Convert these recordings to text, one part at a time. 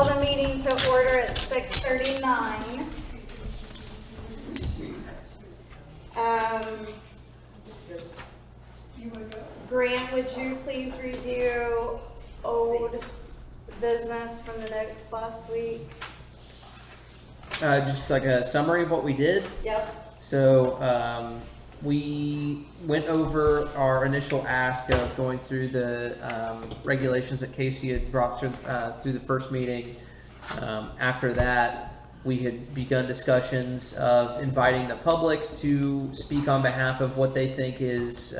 call the meeting to order at 6:39. Grant, would you please review old business from the notes last week? Just like a summary of what we did. Yep. So we went over our initial ask of going through the regulations that Casey had brought through the first meeting. After that, we had begun discussions of inviting the public to speak on behalf of what they think is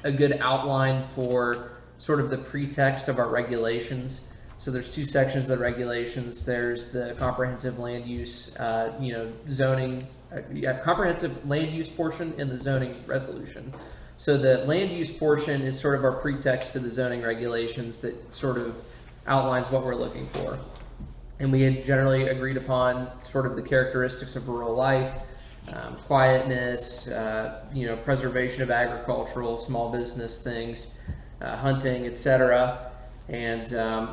a good outline for sort of the pretext of our regulations. So there's two sections of the regulations. There's the comprehensive land use, zoning, comprehensive land use portion and the zoning resolution. So the land use portion is sort of our pretext to the zoning regulations that sort of outlines what we're looking for. And we had generally agreed upon sort of the characteristics of rural life, quietness, preservation of agricultural, small business things, hunting, etc. And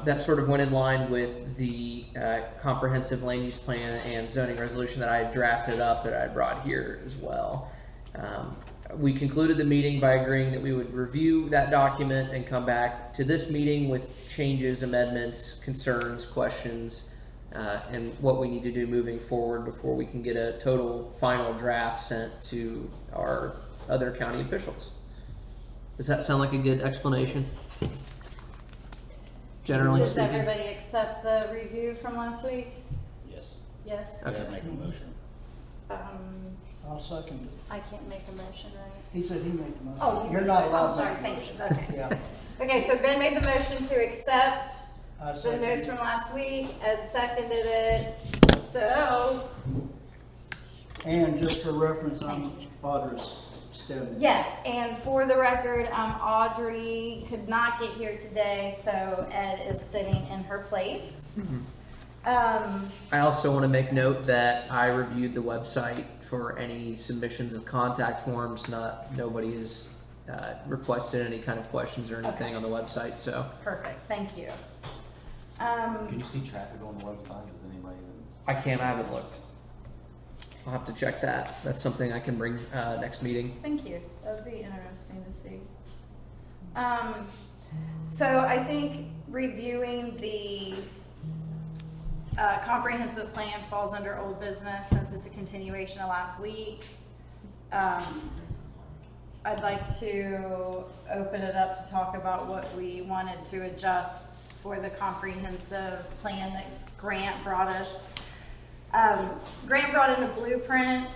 that sort of went in line with the comprehensive land use plan and zoning resolution that I had drafted up that I brought here as well. We concluded the meeting by agreeing that we would review that document and come back to this meeting with changes, amendments, concerns, questions, and what we need to do moving forward before we can get a total final draft sent to our other county officials. Does that sound like a good explanation? Generally Does speaking. everybody accept the review from last week? Yes. Yes? Okay. Make a motion. I'll second it. I can't make a motion, right? He said he made the motion. Oh, You're not allowed I'm to sorry, make a thank you, motion. okay. Yeah. Okay, so Ben made the motion to accept I the second notes it. from last week, Ed seconded it, so, And just for reference, I'm Audra's student. yes, and for the record, Audrey could not get here today, so Ed is sitting in her place. I also want to make note that I reviewed the website for any submissions of contact forms. Nobody has requested any kind of questions or anything on the website. So Perfect, thank you. Can you see traffic on the website? Does anybody even? I haven't looked. I'll have to check that. That's something I can bring next meeting. Thank you. That would be interesting to see. So I think reviewing the comprehensive plan falls under old business since it's a continuation of last week. I'd like to open it up to talk about what we wanted to adjust for the comprehensive plan that Grant brought us. Grant brought in a blueprint,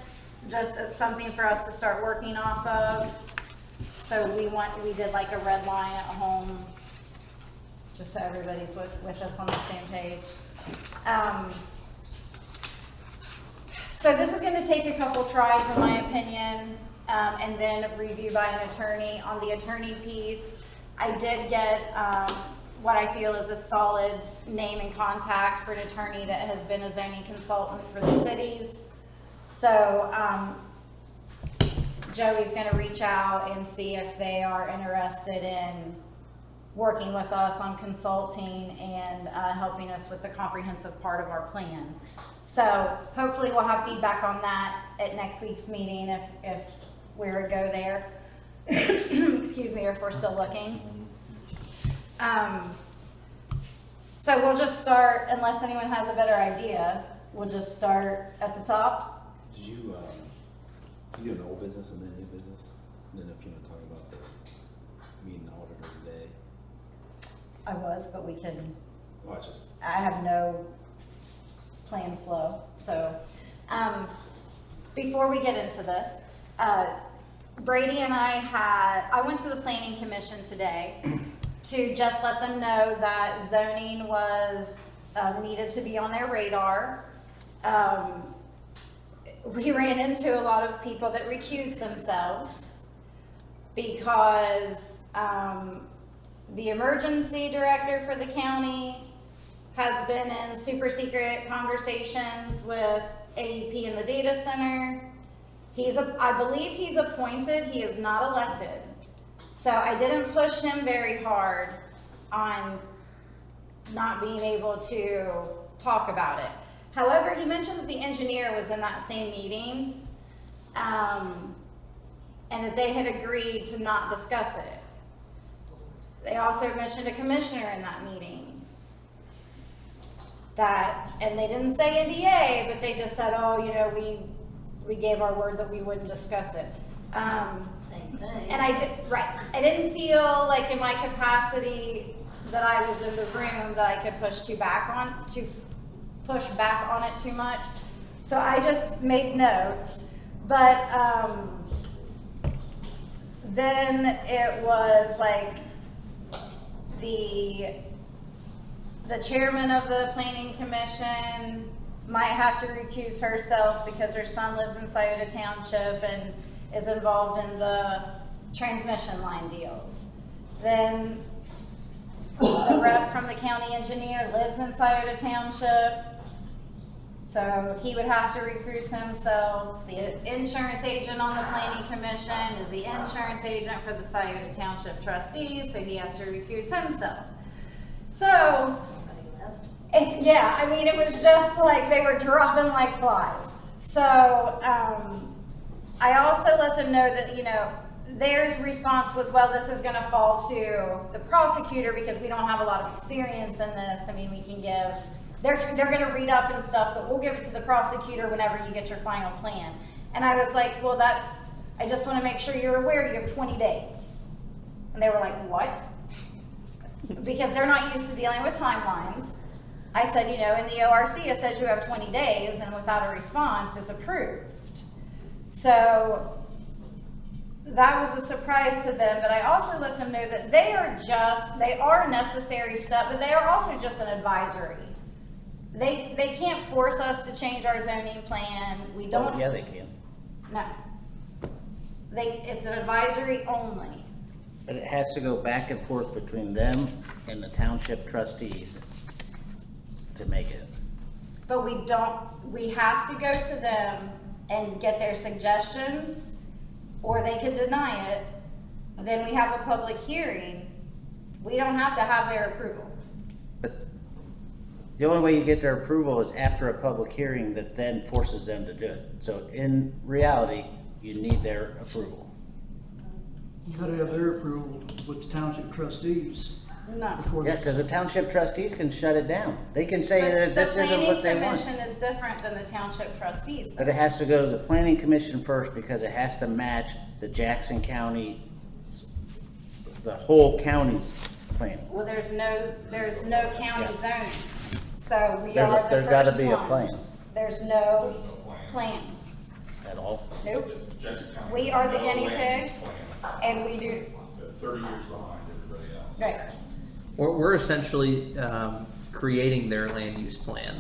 just as something for us to start working off of. So we did like a red line at home, just so everybody's with us on the same page. So this is gonna take a couple tries in my opinion, and then review by an attorney. On the attorney piece, I did get what I feel is a solid name and contact for an attorney that has been a zoning consultant for the cities. So Joey's gonna reach out and see if they are interested in working with us on consulting and helping us with the comprehensive part of our plan. So hopefully we'll have feedback on that at next week's meeting if we're a go there. Excuse me, or if we're still looking. So we'll just start, unless anyone has a better idea, we'll just start at the top. Did you do an old business and then new business? And then if you want to talk about the meeting auditor today. I was, but we can, Well, it's just. I have no planned flow. So before we get into this, Brady and I went to the planning commission today to just let them know that zoning was needed to be on their radar. We ran into a lot of people that recused themselves because the emergency director for the county has been in super secret conversations with AEP in the data center. I believe he's appointed, he is not elected. So I didn't push him very hard on not being able to talk about it. However, he mentioned that the engineer was in that same meeting, and that they had agreed to not discuss it. They also mentioned a commissioner in that meeting. And they didn't say NDA, but they just said, oh, you know, we gave our word that we wouldn't discuss it. Same thing. And I didn't feel like in my capacity that I was in the room that I could push back on it too much. So I just made notes. But then it was like the chairman of the planning commission might have to recuse herself because her son lives in Scioto Township and is involved in the transmission line deals. Then the rep from the county engineer lives in Scioto Township, so he would have to recuse himself. The insurance agent on the planning commission is the insurance agent for the Scioto Township trustees, so he has to recuse himself. So, yeah, I mean, it was just like they were dropping like flies. So, I also let them know that, you know, their response was, well, this is going to fall to the prosecutor because we don't have a lot of experience in this. I mean, we can give, they're going to read up and stuff, but we'll give it to the prosecutor whenever you get your final plan. And I was like, well, I just want to make sure you're aware you have 20 days. And they were like, what? Because they're not used to dealing with timelines. I said, you know, in the ORC, it says you have 20 days, and without a response, it's approved. So that was a surprise to them, but I also let them know that they are a necessary step, but they are also just an advisory. They can't force us to change our zoning plan. We don't. Yeah, they can. No. It's an advisory only. But it has to go back and forth between them and the township trustees to make it. But we have to go to them and get their suggestions, or they could deny it. Then we have a public hearing. We don't have to have their approval. But the only way you get their approval is after a public hearing that then forces them to do it. So in reality, you need their approval. You gotta have their approval with the township trustees. No. before Yeah, they- because the township trustees can shut it down. They can say But that this isn't what they The planning want. commission is different than the township trustees. But it has to go to the planning commission first because it has to match the Jackson County, the whole county's planning. Well, there's no county Yeah. zoning, so we There's a- are the there's gotta first be a plan. ones. There's no There's no plan. plan. At all. Nope. Jackson County We has are the no guinea land use pigs, plan. and we do, They're 30 years behind everybody else. right. We're essentially creating their land use plan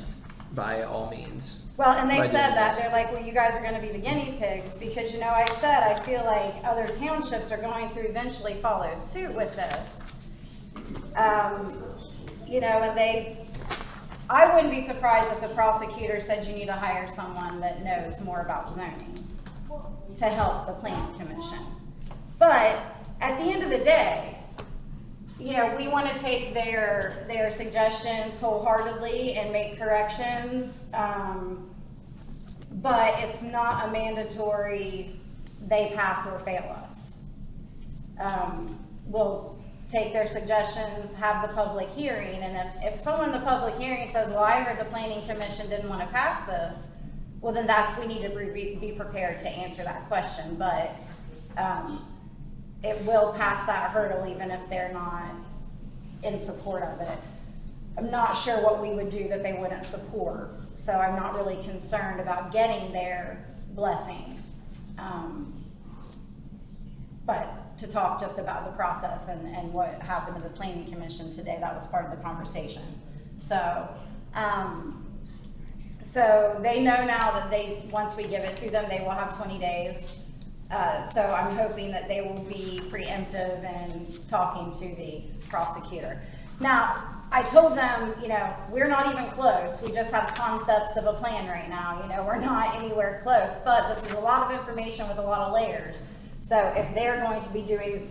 by all means. Well, and they By said doing that, this. they're like, well, you guys are gonna be the guinea pigs, because, you know, I said, I feel like other townships are going to eventually follow suit with this. You know, and I wouldn't be surprised if the prosecutor said you need to hire someone that knows more about zoning to help the planning commission. But at the end of the day, you know, we want to take their suggestions wholeheartedly and make corrections, but it's not a mandatory they pass or fail us. We'll take their suggestions, have the public hearing, and if someone in the public hearing says, well, I heard the planning commission didn't want to pass this, well, then we need to be prepared to answer that question, but it will pass that hurdle even if they're not in support of it. I'm not sure what we would do that they wouldn't support, so I'm not really concerned about getting their blessing. But to talk just about the process and what happened to the planning commission today, that was part of the conversation. So, so they know now that once we give it to them, they will have 20 days. So I'm hoping that they will be preemptive in talking to the prosecutor. Now, I told them, you know, we're not even close. We just have concepts of a plan right now. You know, we're not anywhere close, but this is a lot of information with a lot of layers. So if they're going to be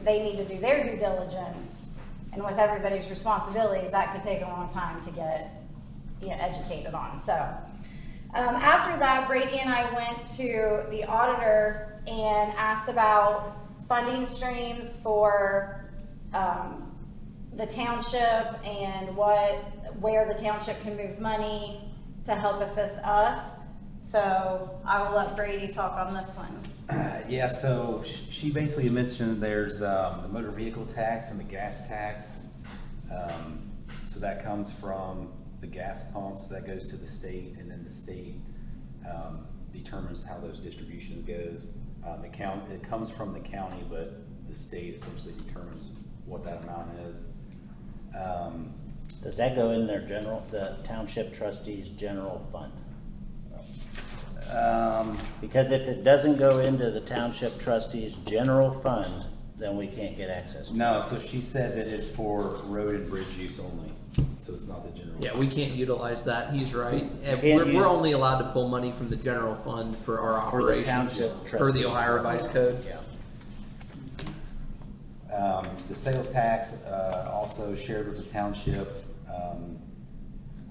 they need to do their due diligence And with everybody's responsibilities, that could take a long time to get, educated on. So after that, Brady and I went to the auditor and asked about funding streams for the township and where the township can move money to help assist us. So I will let Brady talk on this one. Yeah, so she basically mentioned there's the motor vehicle tax and the gas tax. So that comes from the gas pumps, that goes to the state, and then the state determines how those distributions goes. It comes from the county, but the state essentially determines what that amount is. Does that go in the township trustees general fund? Because if it doesn't go into the township trustees general fund, then we can't get access to it. No, so she said that it's for road and bridge use only, so it's not the general. Yeah, we can't utilize that. He's right. can't We're use- only allowed to pull money from the general fund for our For the operations township per the trustees. Ohio Revised Code. Yeah. The sales tax, also shared with the township.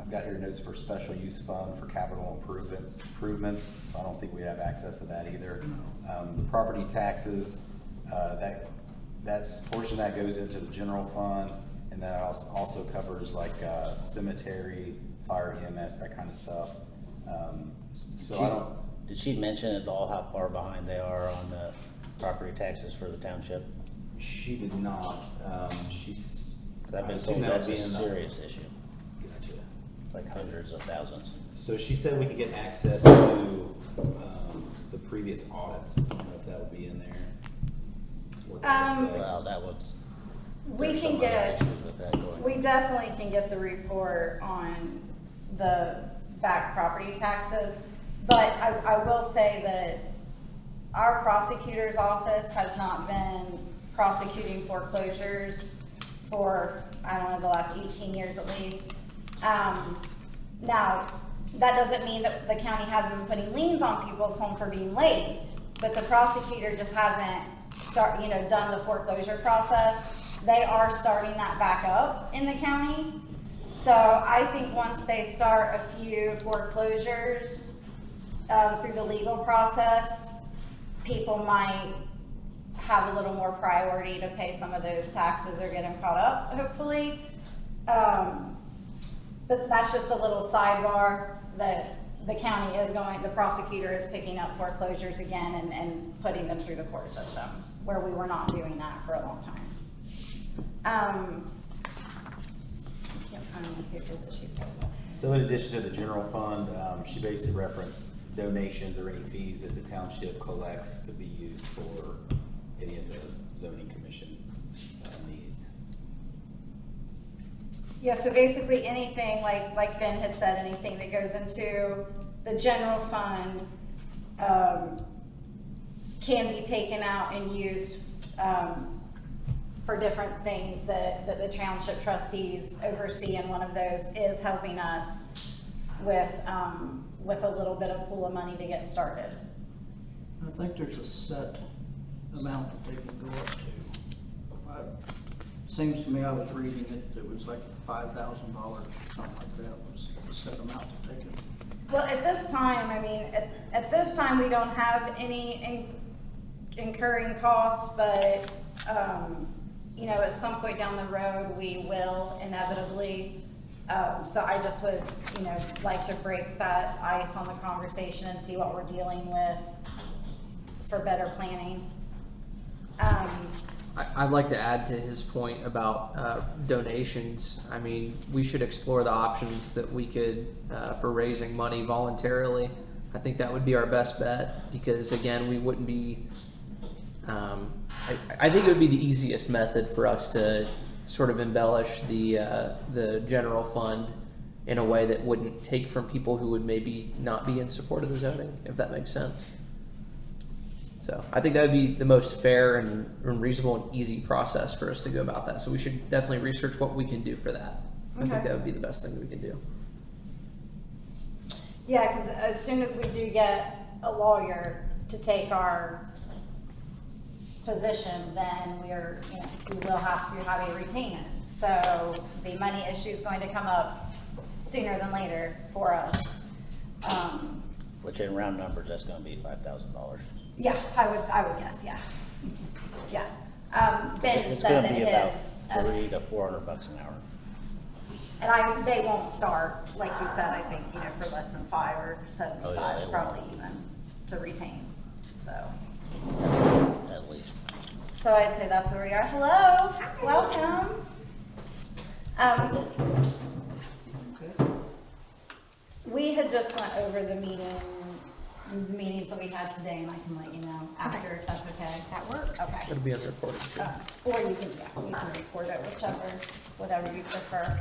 I've got here notes for special use fund for capital improvements, so I don't think we have access to that either. The property taxes, that's portion that goes into the general fund, and that also covers like cemetery, fire, EMS, that kind of stuff. So I don't. Did she mention at all how far behind they are on the property taxes for the township? She did not. I've I been assume told that would that's a be in the- serious issue, Gotcha. like hundreds of thousands. So she said we could get access to the previous audits. I don't know if that would be in there. What that would say. Well, that was, We there's can some other get, issues with that going. we definitely can get the report on the back property taxes, but I will say that our prosecutor's office has not been prosecuting foreclosures for, I don't know, the last 18 years at least. Now, that doesn't mean that the county hasn't been putting liens on people's home for being late, but the prosecutor just hasn't done the foreclosure process. They are starting that back up in the county. So I think once they start a few foreclosures through the legal process, people might have a little more priority to pay some of those taxes or get them caught up, hopefully. But that's just a little sidebar that the county is the prosecutor is picking up foreclosures again and putting them through the court system, where we were not doing that for a long time. I can't find the picture that she said. So in addition to the general fund, she basically referenced donations or any fees that the township collects could be used for any of the zoning commission needs. Yeah, so basically anything, like Ben had said, anything that goes into the general fund can be taken out and used for different things that the township trustees oversee, and one of those is helping us with a little bit of pool of money to get started. I think there's a set amount that they can go up to. Seems to me, I was reading it was like $5,000, something like that was the set amount to take it. Well, at this time, I mean, at this time, we don't have any incurring costs, but, at some point down the road, we will inevitably. So I just would, like to break that ice on the conversation and see what we're dealing with for better planning. I'd like to add to his point about donations. I mean, we should explore the options that we could for raising money voluntarily. I think that would be our best bet, because again, we wouldn't be. I think it would be the easiest method for us to sort of embellish the general fund in a way that wouldn't take from people who would maybe not be in support of the zoning, if that makes sense. So I think that would be the most fair and reasonable and easy process for us to go about that. So we should definitely research what we can do for that. I think that would be the best thing that we can do. Yeah, because as soon as we do get a lawyer to take our position, then we will have to have a retainer. So the money issue is going to come up sooner than later for us. Which in round numbers, that's gonna be $5,000. Yeah, I would guess, yeah. Yeah. Ben It's said gonna that be about his, $300 to $400 an hour. and they won't start, like you said, I think, for less than 5 or Oh, 75, yeah, they probably even, to retain, so. At least. So I'd say that's where we are. Hello, welcome. We had just went over the meetings that we had today, and I can let you know after, if that's okay. That works. Okay. It'll be on the recording too. Or you can record it, whatever you prefer.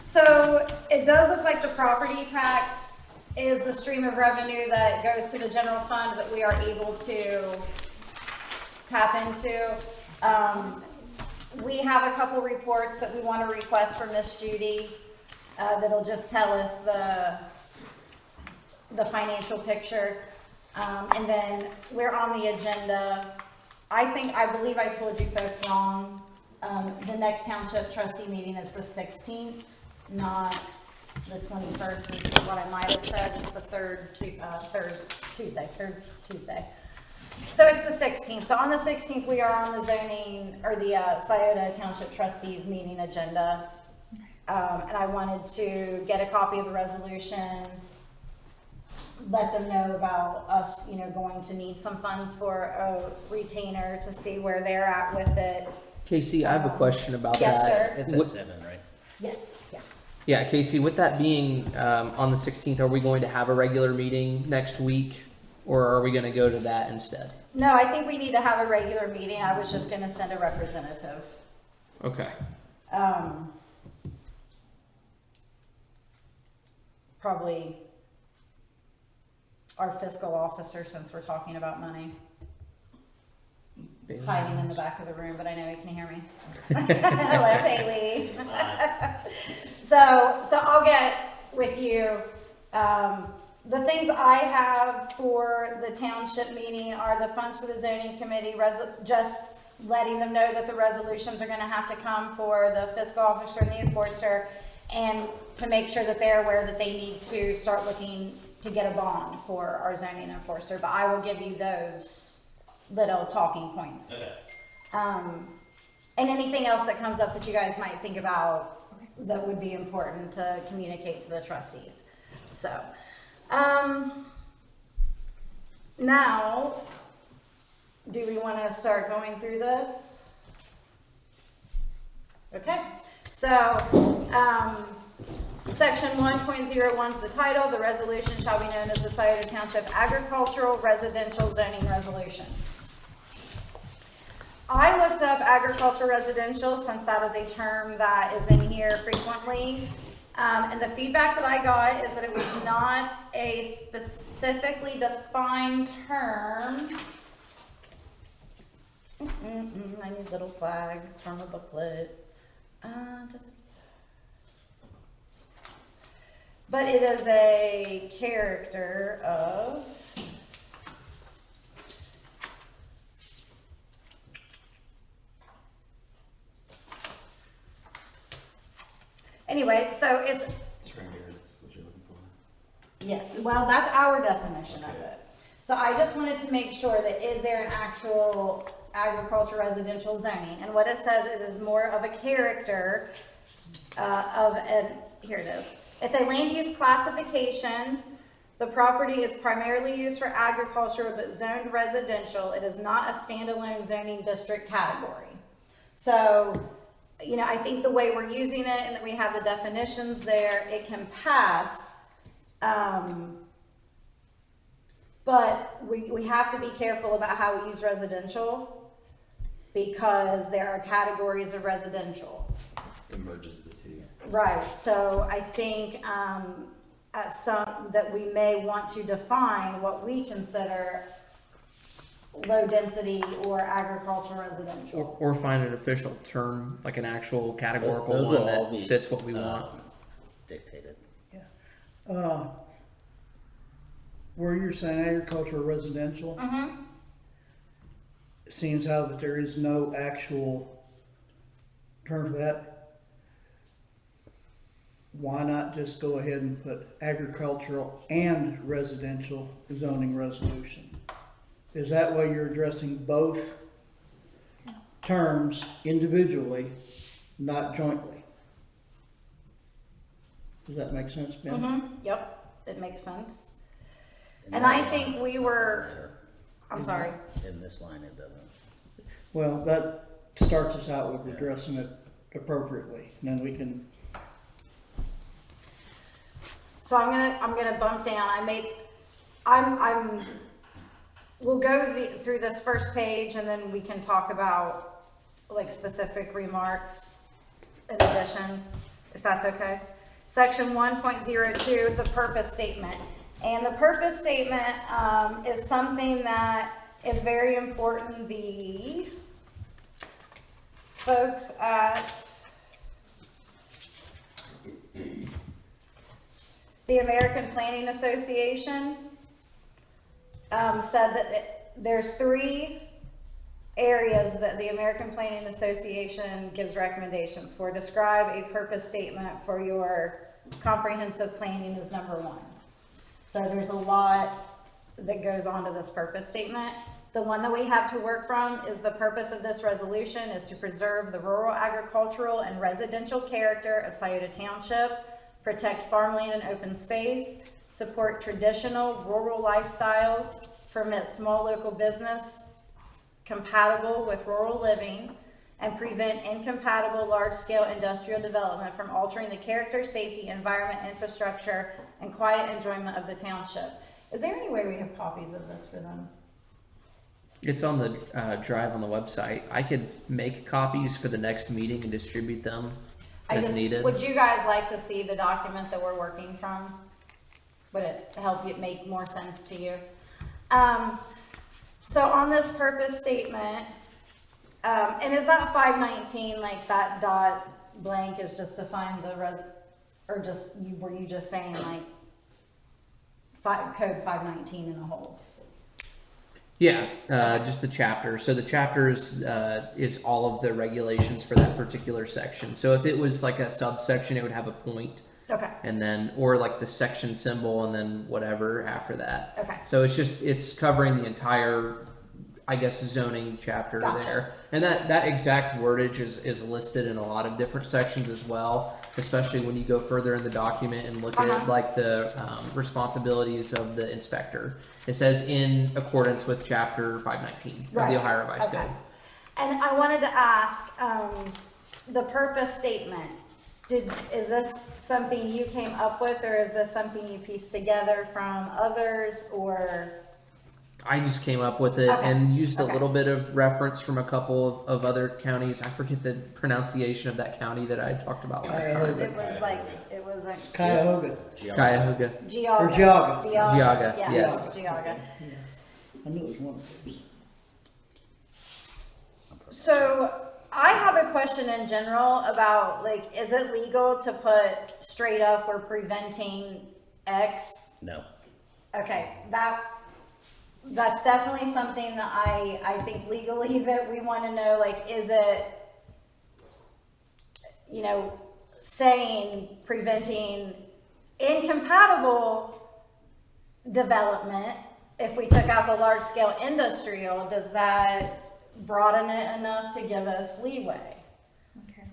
So it does look like the property tax is the stream of revenue that goes to the general fund that we are able to tap into. We have a couple reports that we want to request from Miss Judy, that'll just tell us the financial picture. And then we're on the agenda. I believe I told you folks wrong. The next township trustee meeting is the 16th, not the 21st, is what I might have said. It's the third Tuesday. So it's the 16th. So on the 16th, we are on the zoning, or the Scioto Township trustees meeting agenda. And I wanted to get a copy of the resolution, let them know about us, going to need some funds for a retainer to see where they're at with it. Casey, I have a question about Yes, that. sir. It's What- at 7, right? Yes, yeah. Yeah, Casey, with that being on the 16th, are we going to have a regular meeting next week, or are we going to go to that instead? No, I think we need to have a regular meeting. I was just gonna send a representative. Okay. Probably our fiscal officer, since we're talking about money, hiding in the back of the room, but I know he can hear me. Hello, Bailey. So I'll get with you. The things I have for the township meeting are the funds for the zoning committee, just letting them know that the resolutions are gonna have to come for the fiscal officer and the enforcer, and to make sure that they're aware that they need to start looking to get a bond for our zoning enforcer. But I will give you those little talking points. Okay. And anything else that comes up that you guys might think about that would be important to communicate to the trustees. So, now, do we want to start going through this? Okay, so, section 1.01 is the title. The resolution shall be known as the Scioto Township Agricultural Residential Zoning Resolution. I looked up agricultural residential, since that is a term that is in here frequently. And the feedback that I got is that it was not a specifically defined term. I need little flags from a booklet. But it is a character of anyway, so it's, right here, that's what you're looking for. yeah, well, that's our definition of it. So I just wanted to make sure that is there an actual agriculture residential zoning? And what it says is more of a character here it is. It's a land use classification. The property is primarily used for agriculture but zoned residential. It is not a standalone zoning district category. So, I think the way we're using it and that we have the definitions there, it can pass. But we have to be careful about how we use residential, because there are categories of residential. It merges the two. Right, so I think that we may want to define what we consider low density or agricultural residential. Or find an official term, like an actual categorical Those one will all that be, fits what we want. Dictated. Where you're saying agricultural residential, Mm-hmm. it seems how that there is no actual terms of that, why not just go ahead and put agricultural and residential zoning resolution? Is that way you're addressing both terms individually, not jointly? Does that make sense, Ben? Yep, it makes sense. In And that I line, think it we doesn't were, matter. I'm sorry. In this line, it doesn't. Well, that starts us out with addressing it appropriately, and then we can, So I'm gonna bump down. We'll go through this first page and then we can talk about like specific remarks and additions, if that's okay. Section 1.02, the purpose statement. And the purpose statement is something that is very important. The folks at the American Planning Association said that there's 3 areas that the American Planning Association gives recommendations for. Describe a purpose statement for your comprehensive planning is number 1. So there's a lot that goes on to this purpose statement. The one that we have to work from is the purpose of this resolution is to preserve the rural agricultural and residential character of Scioto Township, protect farmland and open space, support traditional rural lifestyles, permit small local business compatible with rural living, and prevent incompatible large-scale industrial development from altering the character, safety, environment, infrastructure, and quiet enjoyment of the township. Is there any way we have copies of this for them? It's on the drive on the website. I could make copies for the next meeting and distribute them as needed. Would you guys like to see the document that we're working from? Would it help you make more sense to you? So on this purpose statement, and is that 519, like that dot blank is just to find the or just, were you just saying like code 519 in the whole? Yeah, just the chapter. So the chapters is all of the regulations for that particular section. So if it was like a subsection, it would have a point. Okay. And then, or like the section symbol and then whatever after that. Okay. So it's covering the entire, I guess, zoning chapter Gotcha. there. And that exact wordage is listed in a lot of different sections as well, especially when you go further in the document and look at like the responsibilities of the inspector. It says in accordance with chapter 519 of the Ohio Revised Code. And I wanted to ask, the purpose statement, is this something you came up with, or is this something you pieced together from others, or? I just came up with it and used a little bit of reference from a couple of other counties. I forget the pronunciation of that county that I talked about last time. It was like Cuyahoga. Cuyahoga. Geauga. Or Geauga. Geauga, Yeah, yes. Geauga. I knew it was one of those. So I have a question in general about, like, is it legal to put straight up we're preventing X? No. Okay, that's definitely something that I think legally that we want to know, like, is it, saying preventing incompatible development, if we took out the large scale industrial, does that broaden it enough to give us leeway? Okay.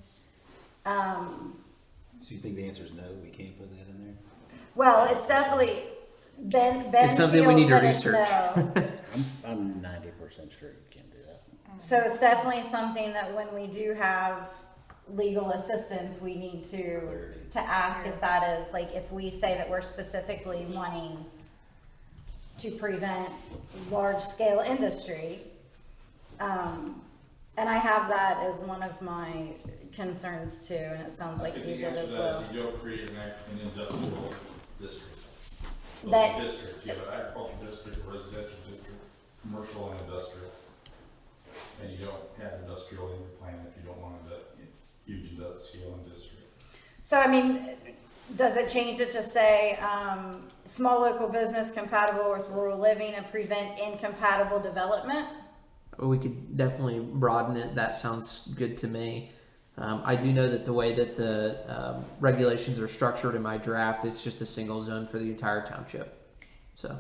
So you think the answer is no, we can't put that in there? Well, it's definitely, Ben It's something we need to feels that research. it's no. I'm 90% sure you can't do that. So it's definitely something that when we do have legal assistance, we need to ask if that is, like, if we say that we're specifically wanting to prevent large scale industry. And I have that as one of my concerns too, and it sounds like you did as well. I think the answer to that is you don't create an industrial district. Those That- are districts, you have an agricultural district, a residential district, commercial and industrial. And you don't have industrial in your plan if you don't want a huge scale and district. So, I mean, does it change it to say, small local business compatible with rural living and prevent incompatible development? We could definitely broaden it. That sounds good to me. I do know that the way that the regulations are structured in my draft, it's just a single zone for the entire township. So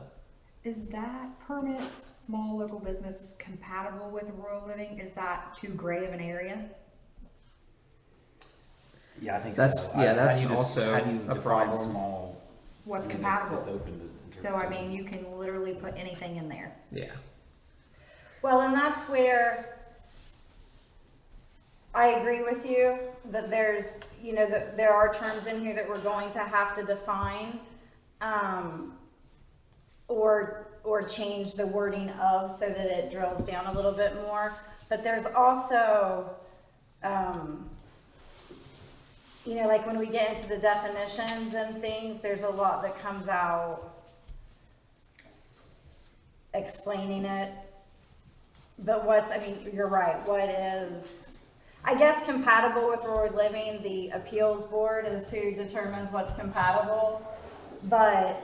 Is that permit small local business compatible with rural living? Is that too gray of an area? Yeah, I think That's- so. yeah, that's how do you also how do you a define problem. small? What's I mean, compatible? It's open to So I mean, you can literally put anything in there. yeah. Well, and that's where I agree with you that there's, you know, that there are terms in here that we're going to have to define, or change the wording of so that it drills down a little bit more. But there's also, you know, like when we get into the definitions and things, there's a lot that comes out explaining it. But I mean, you're right, what is, I guess compatible with rural living, the appeals board is who determines what's compatible, but,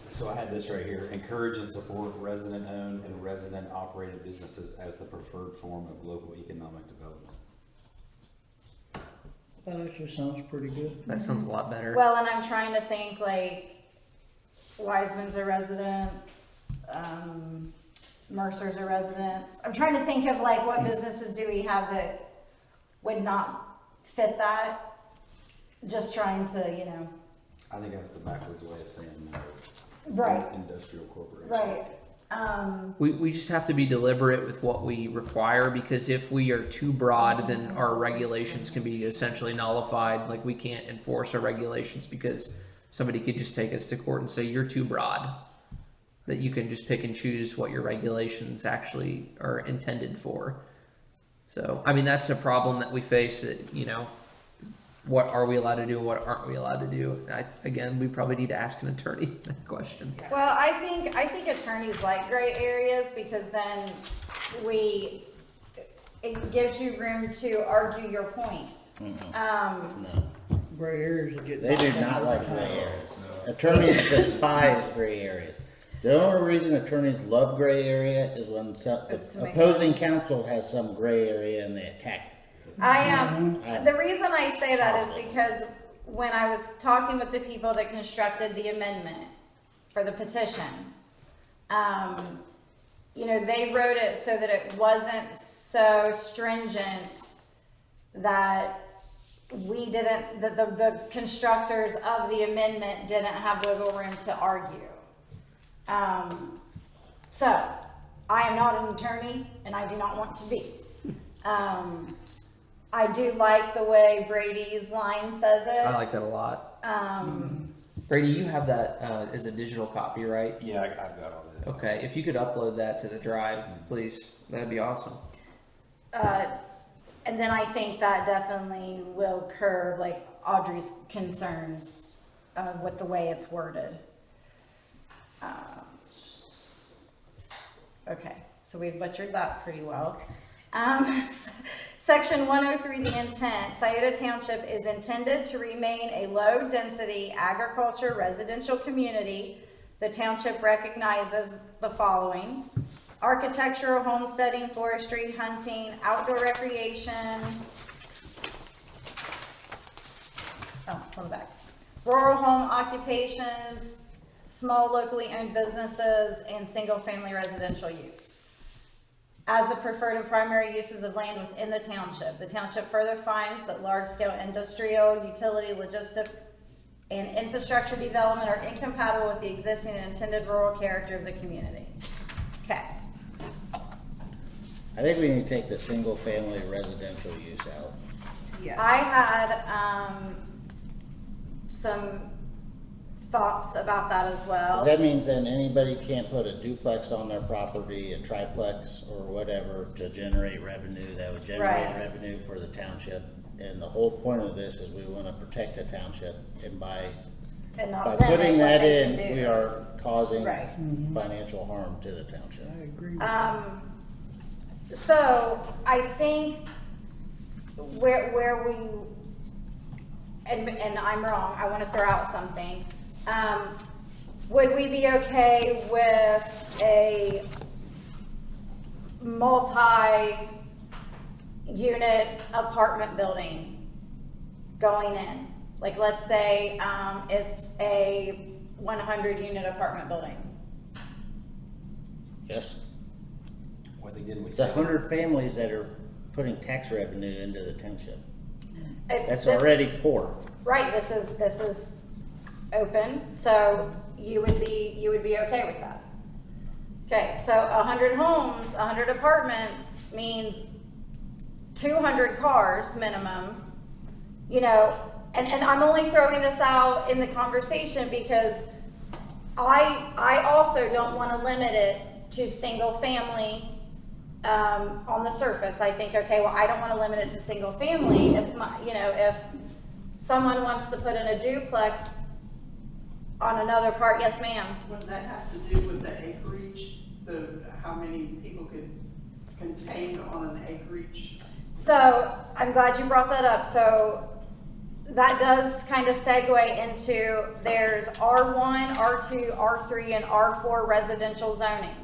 So I had this right here, encourage and support resident-owned and resident-operated businesses as the preferred form of local economic development. That actually sounds pretty good. That sounds a lot better. well, and I'm trying to think like Wiseman's are residents, Mercer's are residents. I'm trying to think of like what businesses do we have that would not fit that? Just trying to, you know, I think that's the backwards way of saying right, industrial corporations. right. We just have to be deliberate with what we require, because if we are too broad, then our regulations can be essentially nullified. Like, we can't enforce our regulations because somebody could just take us to court and say you're too broad, that you can just pick and choose what your regulations actually are intended for. So I mean, that's a problem that we face, that, you know, what are we allowed to do and what aren't we allowed to do? Again, we probably need to ask an attorney that question. Well, I think attorneys like gray areas because then it gives you room to argue your point. No, Gray areas are getting. they do not like gray areas. Attorneys despise gray areas. The only reason attorneys love gray area is when It's to make opposing counsel has some gray area and they attack it. The reason I say that is because when I was talking with the people that constructed the amendment for the petition, you know, they wrote it so that it wasn't so stringent that the constructors of the amendment didn't have wiggle room to argue. So I am not an attorney and I do not want to be. I do like the way Brady's line says it. I like that a lot. Brady, you have that as a digital copy, right? Yeah, I've got all this. Okay, if you could upload that to the drive, please, that'd be awesome. And then I think that definitely will curb like Audrey's concerns with the way it's worded. Okay, so we've butchered that pretty well. Section 103, the intent. Scioto Township is intended to remain a low-density agriculture residential community. The township recognizes the following: architectural, homesteading, forestry, hunting, outdoor recreation. Oh, on the back. Rural home occupations, small locally owned businesses, and single-family residential use as the preferred and primary uses of land within the township. The township further finds that large-scale industrial, utility, logistic, and infrastructure development are incompatible with the existing and intended rural character of the community. Okay. I think we need to take the single-family residential use out. Yes. I had some thoughts about that as well. That means then anybody can't put a duplex on their property, a triplex or whatever to generate revenue. That would generate Right. revenue for the township. And the whole point of this is we want to protect the township, and by And not by limit putting what that they in, can do. we are causing Right. financial harm to the township. I agree with that. So I think where we, and I'm wrong, I want to throw out something. Would we be okay with a unit apartment building going in. Like, let's say, it's a 100 unit apartment building. Yes. What they did, we It's said. 100 families that are putting tax revenue into the township. It's- That's already poor. Right, this is open, so you would be okay with that. Okay, so 100 homes, 100 apartments means 200 cars minimum, you know, and I'm only throwing this out in the conversation because I also don't want to limit it to single family on the surface. I think, okay, well, I don't want to limit it to single family. If if someone wants to put in a duplex on another part, yes, ma'am. Would that have to do with the acreage, how many people could contain on an acreage? So I'm glad you brought that up. So that does kind of segue into there's R1, R2, R3, and R4 residential zoning.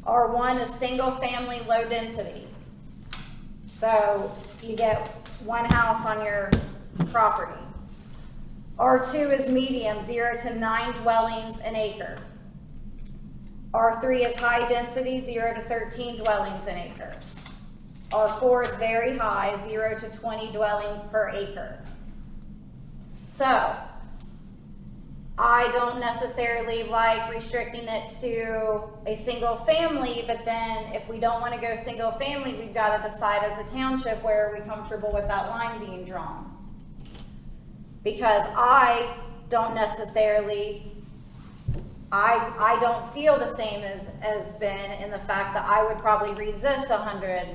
R1 is single family low density. So you get one house on your property. R2 is medium, 0 to 9 dwellings an acre. R3 is high density, 0 to 13 dwellings an acre. R4 is very high, 0 to 20 dwellings per acre. So, I don't necessarily like restricting it to a single family, but then if we don't want to go single family, we've got to decide as a township where are we comfortable with that line being drawn. Because I don't necessarily, I don't feel the same as Ben in the fact that I would probably resist a 100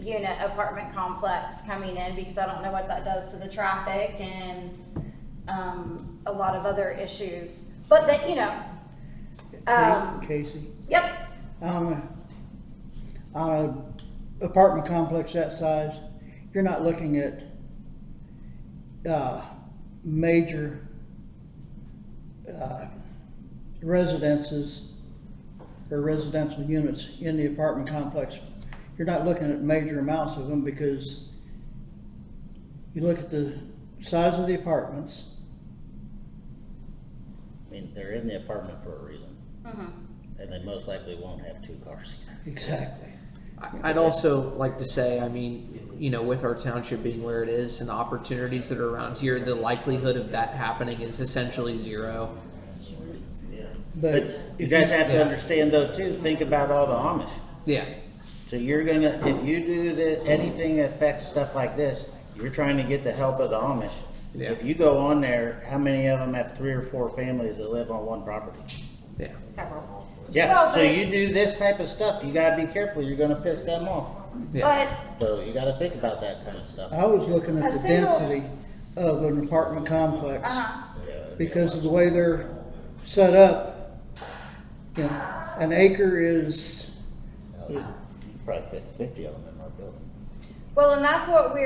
unit apartment complex coming in because I don't know what that does to the traffic and a lot of other issues. But that, Casey, yep, on an apartment complex that size, you're not looking at major residences or residential units in the apartment complex. You're not looking at major amounts of them because you look at the size of the apartments. I mean, they're in the apartment for a reason. Mm-hmm. And they most likely won't have 2 cars. Exactly. I'd also like to say, I mean, with our township being where it is and the opportunities that are around here, the likelihood of that happening is essentially 0. But you guys have to understand though too, think about all the Amish. Yeah. So you're gonna, if you do anything that affects stuff like this, you're trying to get the help of the Amish. Yeah. If you go on there, how many of them have 3 or 4 families that live on one property? Yeah. Several. Yeah, Well, so but- you do this type of stuff, you gotta be careful, you're gonna piss them off. Yeah. but So you gotta think about that kind of stuff. I was looking A at the single- density of an apartment complex. uh-huh. Because of the way they're set up, an acre is, You probably fit 50 of them in our building. Well, and that's what we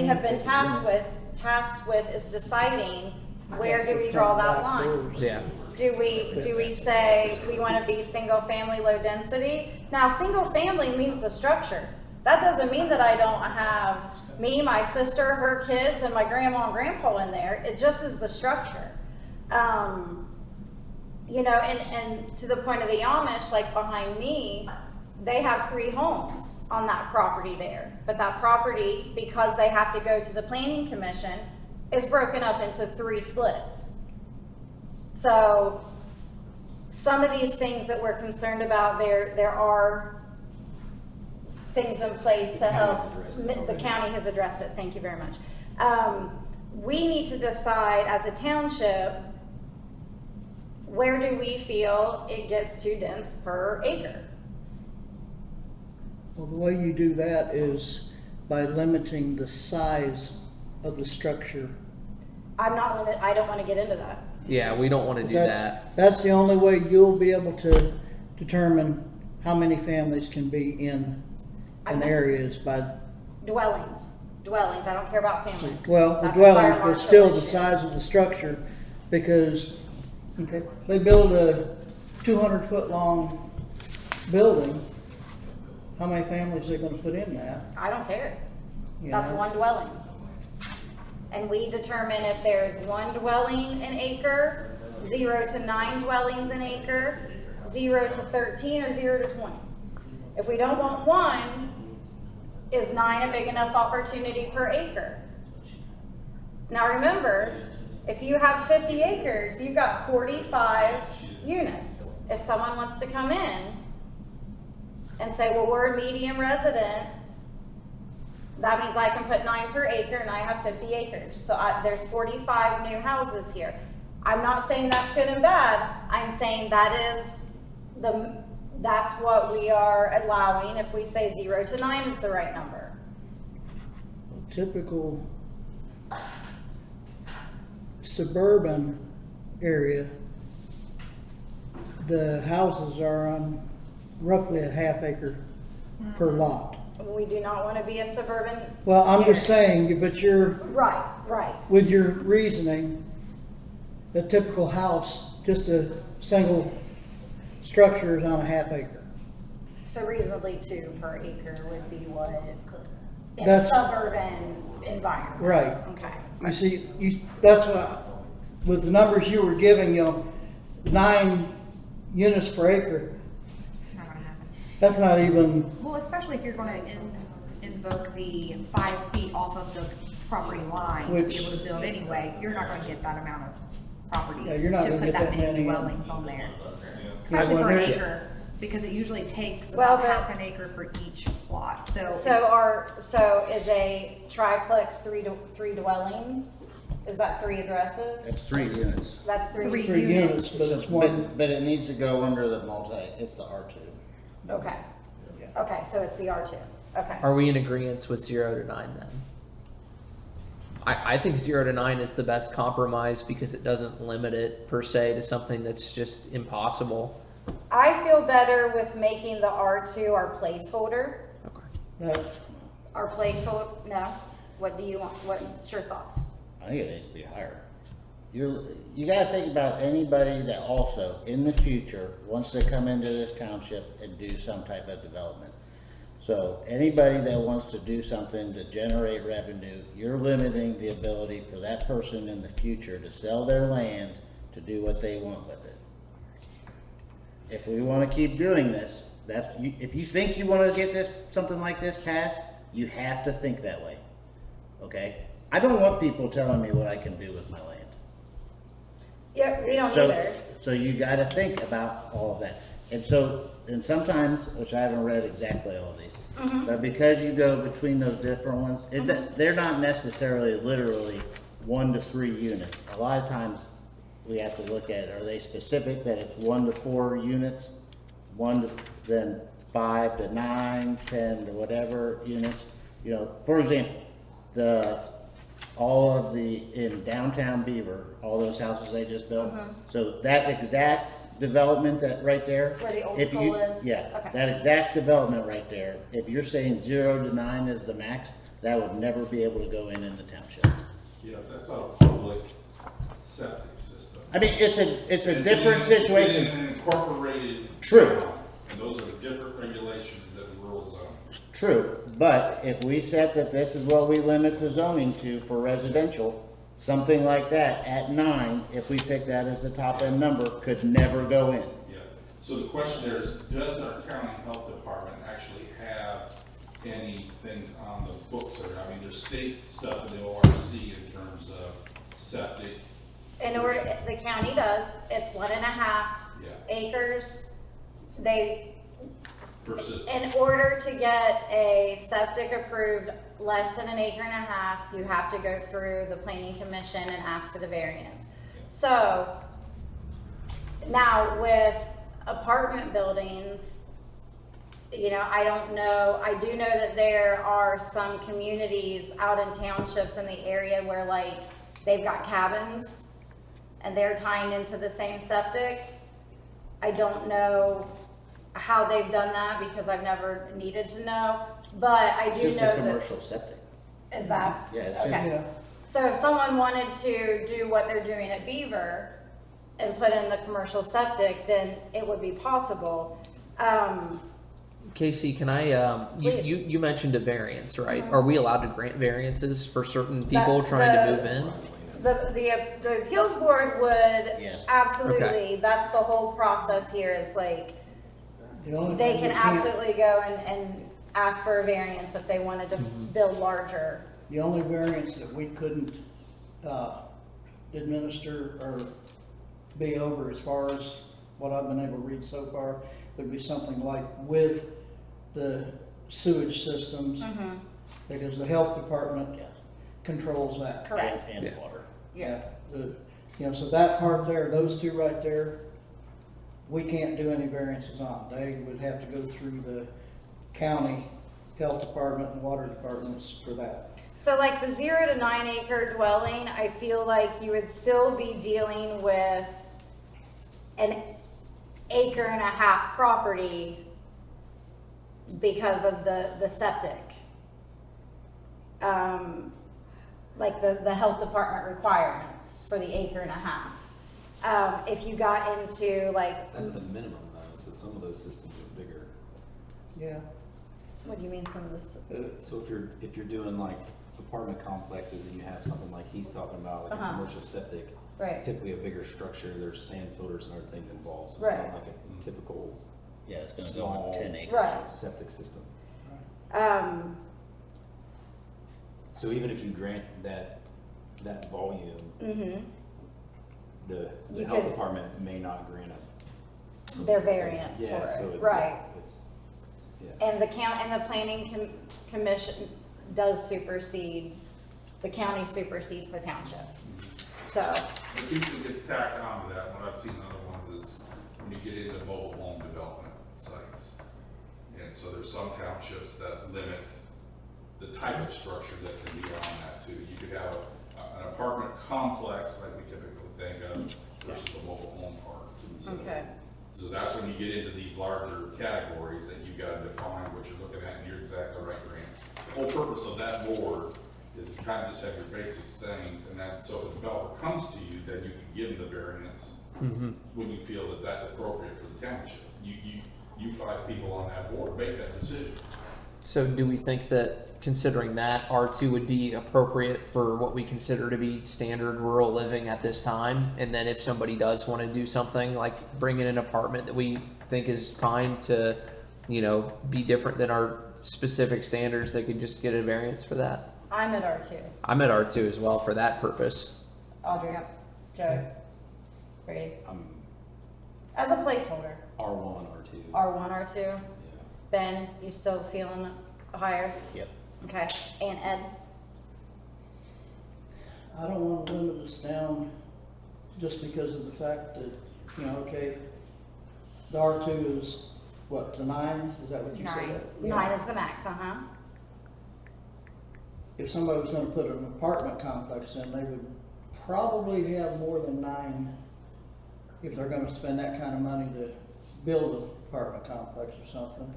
have been tasked with is deciding where do we draw that line? Yeah. Do we say we want to be single family low density? Now, single family means the structure. That doesn't mean that I don't have me, my sister, her kids, and my grandma and grandpa in there. It just is the structure. And to the point of the Amish, like behind me, they have 3 homes on that property there. But that property, because they have to go to the planning commission, is broken up into 3 splits. So some of these things that we're concerned about, there are things in place to help. The county has addressed it. Thank you very much. We need to decide as a township, where do we feel it gets too dense per acre? well, the way you do that is by limiting the size of the structure. I don't want to get into that. Yeah, we don't want to do that. That's the only way you'll be able to determine how many families can be in an area is by, Dwellings, I don't care about families. well, the That's a fire dwellings, but marshal still the issue. size of the structure, because they build a 200-foot long building, how many families they're gonna put in that. I don't care. you That's know? one dwelling. And we determine if there's one dwelling an acre, 0 to 9 dwellings an acre, 0 to 13, or 0 to 20. If we don't want one, is 9 a big enough opportunity per acre? Now remember, if you have 50 acres, you've got 45 units. If someone wants to come in and say, well, we're a medium resident, that means I can put 9 per acre and I have 50 acres. So there's 45 new houses here. I'm not saying that's good and bad. I'm saying that's what we are allowing if we say 0 to 9 is the right number. Typical suburban area, the houses are on roughly a half acre per lot. We do not want to be a suburban. Well, I'm just area. saying, but you're, Right. with your reasoning, a typical house, just a single structure is on a half acre. So reasonably 2 per acre would be what in a That's- suburban environment. Right. Okay. You see, that's what, with the numbers you were giving, 9 units per acre, It's not gonna happen. that's not even, Well, especially if you're gonna invoke the 5 feet off of the property line to Which- be able to build anyway, you're not gonna get that amount of property Yeah, you're not to gonna put get that many in. dwellings on there. Especially Yeah, for an well, acre, because it usually takes Well, about but- half an acre for each plot, so. So is a triplex 3 dwellings? Is that 3 addresses? It's 3 units. That's 3. 3 units, but it's one. But it needs to go under the it's the R2. Okay. Okay, so it's the R2. Okay. Are we in agreement with 0 to 9 then? I think 0 to 9 is the best compromise because it doesn't limit it per se to something that's just impossible. I feel better with making the R2 our placeholder. Okay. that, Our placeholder, no? What do you want? What's your thoughts? I think it needs to be higher. You gotta think about anybody that also, in the future, wants to come into this township and do some type of development. So anybody that wants to do something to generate revenue, you're limiting the ability for that person in the future to sell their land to do what they want with it. If we wanna keep doing this, if you think you wanna get something like this passed, you have to think that way, okay? I don't want people telling me what I can do with my land. Yeah, we don't either. So you gotta think about all of that. And sometimes, which I haven't read exactly all of these, but because you go between those different ones, they're not necessarily literally 1 to 3 units. A lot of times, we have to look at, are they specific that it's 1 to 4 units? Then 5 to 9, 10 to whatever units. For example, in downtown Beaver, all those houses they just built. So that exact development that right there. Where the old if school is? Yeah, Okay. that exact development right there, if you're saying 0 to 9 is the max, that would never be able to go in the township. Yeah, that's a public septic system. I mean, it's a different It's situation. in an incorporated. True. town, And those are different regulations than rural zone. True, but if we said that this is what we limit the zoning to for residential, something like that at 9, if we pick that as the top end number, could never go in. Yeah, so the question there is, does our county health department actually have any things on the books? I mean, there's state stuff in the ORC in terms of septic. The county does, it's 1.5 Yeah. acres. Per system. In order to get a septic approved less than 1.5 acres, you have to go through the planning commission and ask for the variance. So now with apartment buildings, I don't know, I do know that there are some communities out in townships in the area where they've got cabins and they're tying into the same septic. I don't know how they've done that because I've never needed to know, but I It's do just know a that. commercial septic. Is that? Yeah, it's just- Okay. yeah. So if someone wanted to do what they're doing at Beaver and put in the commercial septic, then it would be possible. Casey, can I, Please. you mentioned a variance, right? Are we allowed to grant variances for certain people trying to move in? The appeals board would, Yes. absolutely, Okay. that's the whole process here is like, The only they thing can we can't- absolutely go and ask for a variance if they wanted to build larger. The only variance that we couldn't, administer or be over as far as what I've been able to read so far would be something like with the sewage systems, because the health department Yes. controls that. Correct. And Yeah. water. Yeah, so that part there, those two right there, we can't do any variances on. They would have to go through the county health department and water departments for that. So like the 0 to 9 acre dwelling, I feel like you would still be dealing with an acre and a half property because of the septic. Like the health department requirements for the acre and a half. If you got into like, That's the minimum though, so some of those systems are bigger. Yeah. what do you mean some of this? So if you're doing like apartment complexes and you have something like he's talking about, like a commercial septic, Right. it's typically a bigger structure, there's sand filters and other things involved, so it's Right. not like a typical Yeah, it's gonna go Small. on 10 acres. Right. septic system. So So even if you grant that volume, the You health could- department may not grant it. their variance Yeah, for so it, it's, right? it's, yeah. And the planning commission does supersede, the county supersedes the township. So, The piece that gets tacked onto that, what I've seen in other ones is when you get into mobile home development sites. And so there's some townships that limit the type of structure that can be on that too. You could have an apartment complex like we typically think of versus a mobile home park. And so- okay, So that's when you get into these larger categories that you've got to define what you're looking at, and you're exactly right, Grant. The whole purpose of that board is to kind of just have your basics things, and then, so if a developer comes to you, then you can give them the variance when you feel that that's appropriate for the township. You five people on that board make that decision. So do we think that considering that R2 would be appropriate for what we consider to be standard rural living at this time? And then if somebody does want to do something like bring in an apartment that we think is fine to, be different than our specific standards, they could just get a variance for that? I'm at R2. I'm at R2 as well for that purpose. Audrey, Joe, Brady, I'm as a placeholder, R1, R2. R1, R2. Yeah. Ben, you still feeling higher? Yep. Okay, and Ed? I don't want to limit us down just because of the fact that, okay, the R2 is, what, to 9? Is that what you said? Yeah. 9 is the max, If somebody was gonna put an apartment complex in, they would probably have more than 9 if they're gonna spend that kind of money to build an apartment complex or something.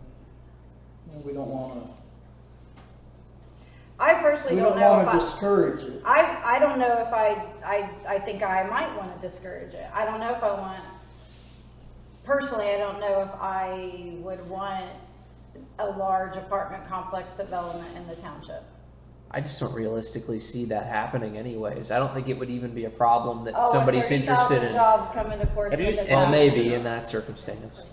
And we don't wanna, I personally we don't don't know if wanna discourage it. I don't know if I think I might want to discourage it. I don't know if I want, personally, I don't know if I would want a large apartment complex development in the township. I just don't realistically see that happening anyways. I don't think it would even be a problem that Oh, somebody's 30,000 interested in. jobs coming to Portsmouth, Have you- it's Well, happening. maybe in that circumstance.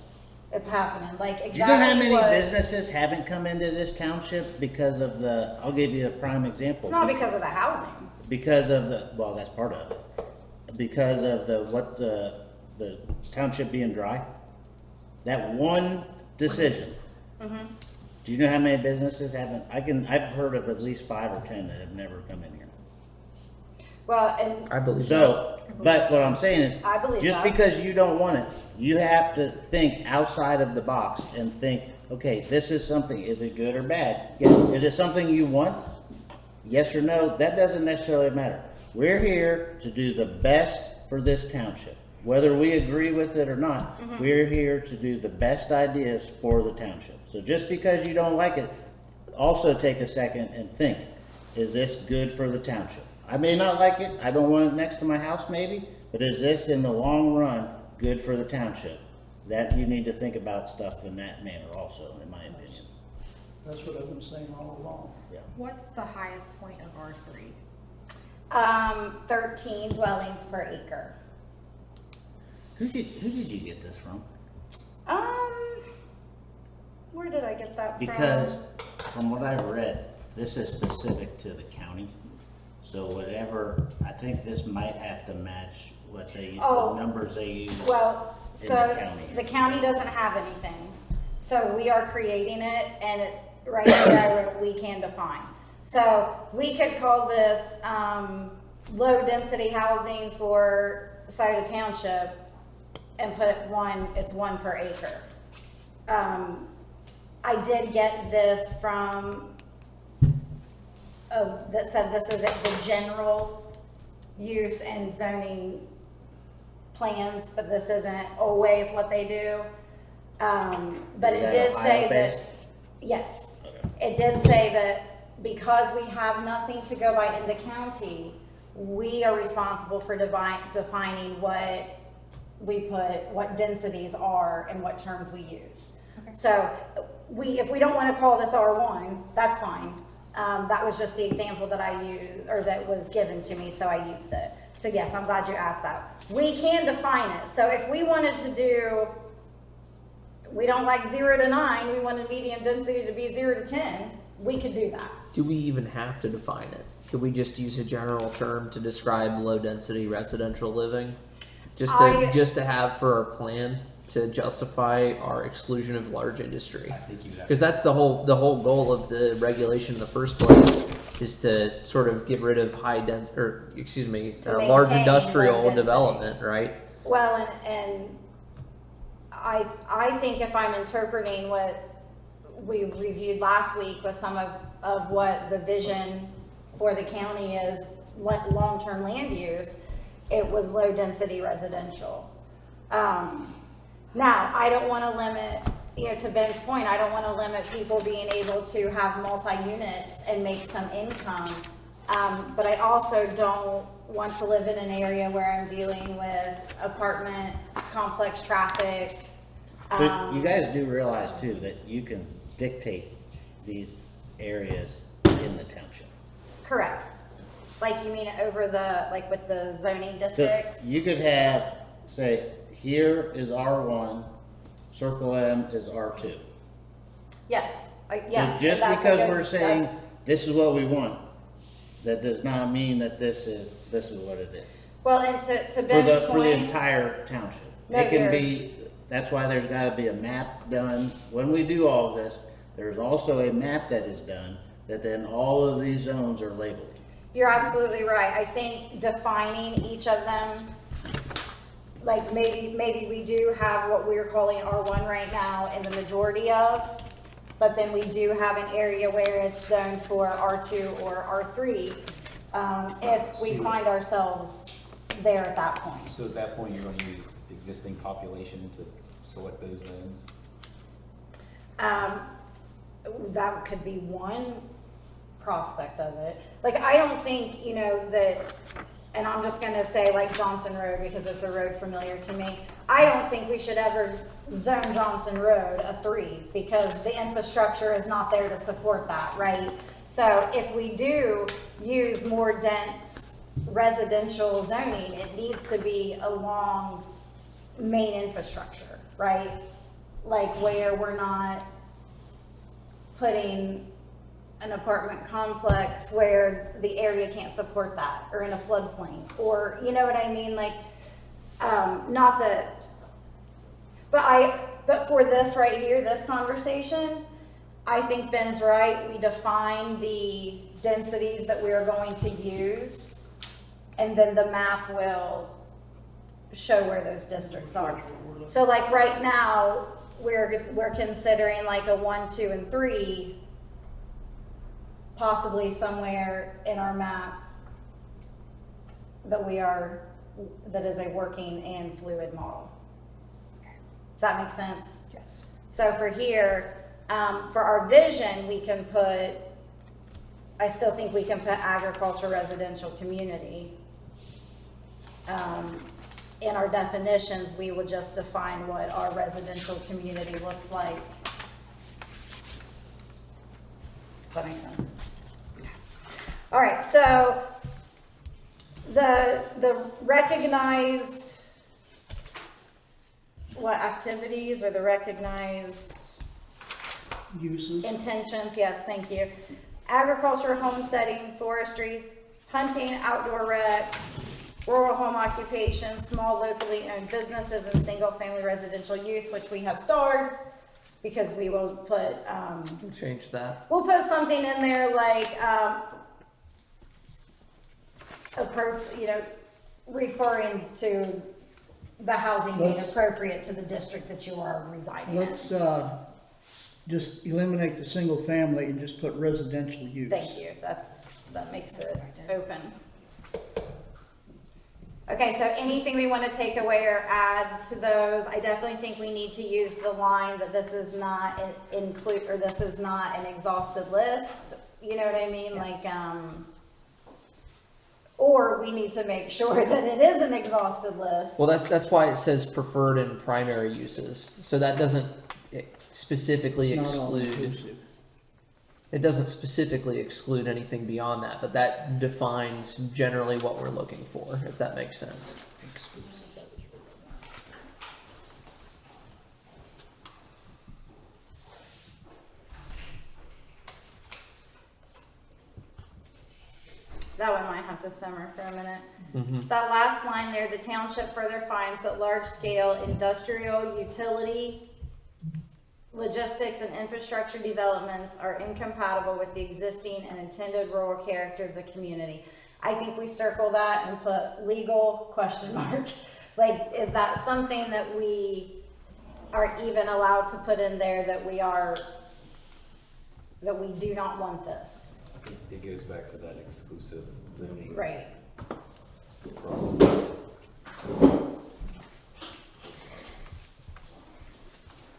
It's happening, like Do you exactly know how many what- businesses haven't come into this township because of I'll give you a prime example. It's not because of the housing. Because of well, that's part of it. Because of the township being dry. That one decision. Do you know how many businesses haven't? I've heard of at least 5 or 10 that have never come in here. Well, and I believe that. So, but what I'm saying is, I believe just that. because you don't want it, you have to think outside of the box and think, okay, this is something, is it good or bad? Yes, is it something you want? Yes or no? That doesn't necessarily matter. We're here to do the best for this township. Whether we agree with it or not, we're here to do the best ideas for the township. So just because you don't like it, also take a second and think, is this good for the township? I may not like it, I don't want it next to my house maybe, but is this in the long run good for the township? that you need to think about stuff in that manner also, in my opinion. That's what I've been saying all along. Yeah. What's the highest point of R3? 13 dwellings per acre. Who did you get this from? Where did I get that from? Because from what I've read, this is specific to the county. So whatever, I think this might have to match what they, Oh. the numbers they use. Well, in so the county. the county doesn't have anything. So we are creating it, and right here I wrote, we can define. So we could call this, low density housing for Scioto Township and put it's 1 per acre. I did get this from, that said this is the general use and zoning plans, but this isn't always what they do. But Is it that did say Ohio-based? that, yes, it did say that because we have nothing to go by in the county, we are responsible for defining what what densities are and what terms we use. Okay. So if we don't want to call this R1, that's fine. That was just the example that I used, or that was given to me, so I used it. So yes, I'm glad you asked that. We can define it. So if we wanted to do, we don't like 0 to 9, we wanted medium density to be 0 to 10, we could do that. Do we even have to define it? Could we just use a general term to describe low density residential living? Just to have for our plan to justify our exclusion of large industry. I think you would have. Because that's the whole goal of the regulation in the first place, is to sort of get rid of large maintain industrial low density. development, right? Well, and I think if I'm interpreting what we reviewed last week with some of what the vision for the county is, long-term land use, it was low density residential. Now, I don't want to limit, to Ben's point, I don't want to limit people being able to have multi-units and make some income. But I also don't want to live in an area where I'm dealing with apartment complex traffic. But you guys do realize too that you can dictate these areas in the township. Correct. Like you mean over with the zoning So districts? you could have, say, here is R1, Circle M is R2. Yes, So yeah. just that's a because good- we're saying that's- this is what we want, that does not mean that this is what it is. Well, and to For Ben's the point, entire township. No, It can you're- be, that's why there's gotta be a map done. When we do all this, there's also a map that is done, that then all of these zones are labeled. you're absolutely right. I think defining each of them, like maybe we do have what we're calling R1 right now in the majority of, but then we do have an area where it's zoned for R2 or R3, if we find ourselves there at that point. So at that point, you're gonna use existing population to select those zones? That could be one prospect of it. Like, I don't think, that, and I'm just gonna say like Johnson Road because it's a road familiar to me. I don't think we should ever zone Johnson Road a 3 because the infrastructure is not there to support that, right? So if we do use more dense residential zoning, it needs to be along main infrastructure, right? Like where we're not putting an apartment complex where the area can't support that, or in a floodplain, or you know what I mean? Like, not that, but for this right here, this conversation, I think Ben's right. We define the densities that we are going to use, and then the map will show where those districts are. So like right now, we're considering like a 1, 2, and 3, possibly somewhere in our map that is a working and fluid model. Does that make sense? Yes. So for here, for our vision, I still think we can put agriculture residential community. in our definitions, we will just define what our residential community looks like. Does that make sense? All right, so the recognized, what activities or the recognized Uses. intentions, yes, thank you. Agriculture, homesteading, forestry, hunting, outdoor rec, rural home occupation, small locally owned businesses, and single-family residential use, which we have starred, because we will put, We'll change that. we'll put something in there like, referring to the housing being Let's- appropriate to the district that you are residing in. Let's, just eliminate the single family and just put residential use. Thank you, that makes it open. Okay, so anything we want to take away or add to those, I definitely think we need to use the line that this is not this is not an exhausted list, you know what I mean? Yes. Like, or we need to make sure that it is an exhausted list. Well, that's why it says preferred and primary uses. So that doesn't specifically Not all exclude. inclusive. It doesn't specifically exclude anything beyond that, but that defines generally what we're looking for, if that makes sense. That one might have to simmer for a minute. Mm-hmm. That last line there, the township further finds that large-scale industrial, utility, logistics, and infrastructure developments are incompatible with the existing and intended rural character of the community. I think we circle that and put legal question mark. Like, is that something that we are even allowed to put in there that we do not want this? It goes back to that exclusive zoning. Right.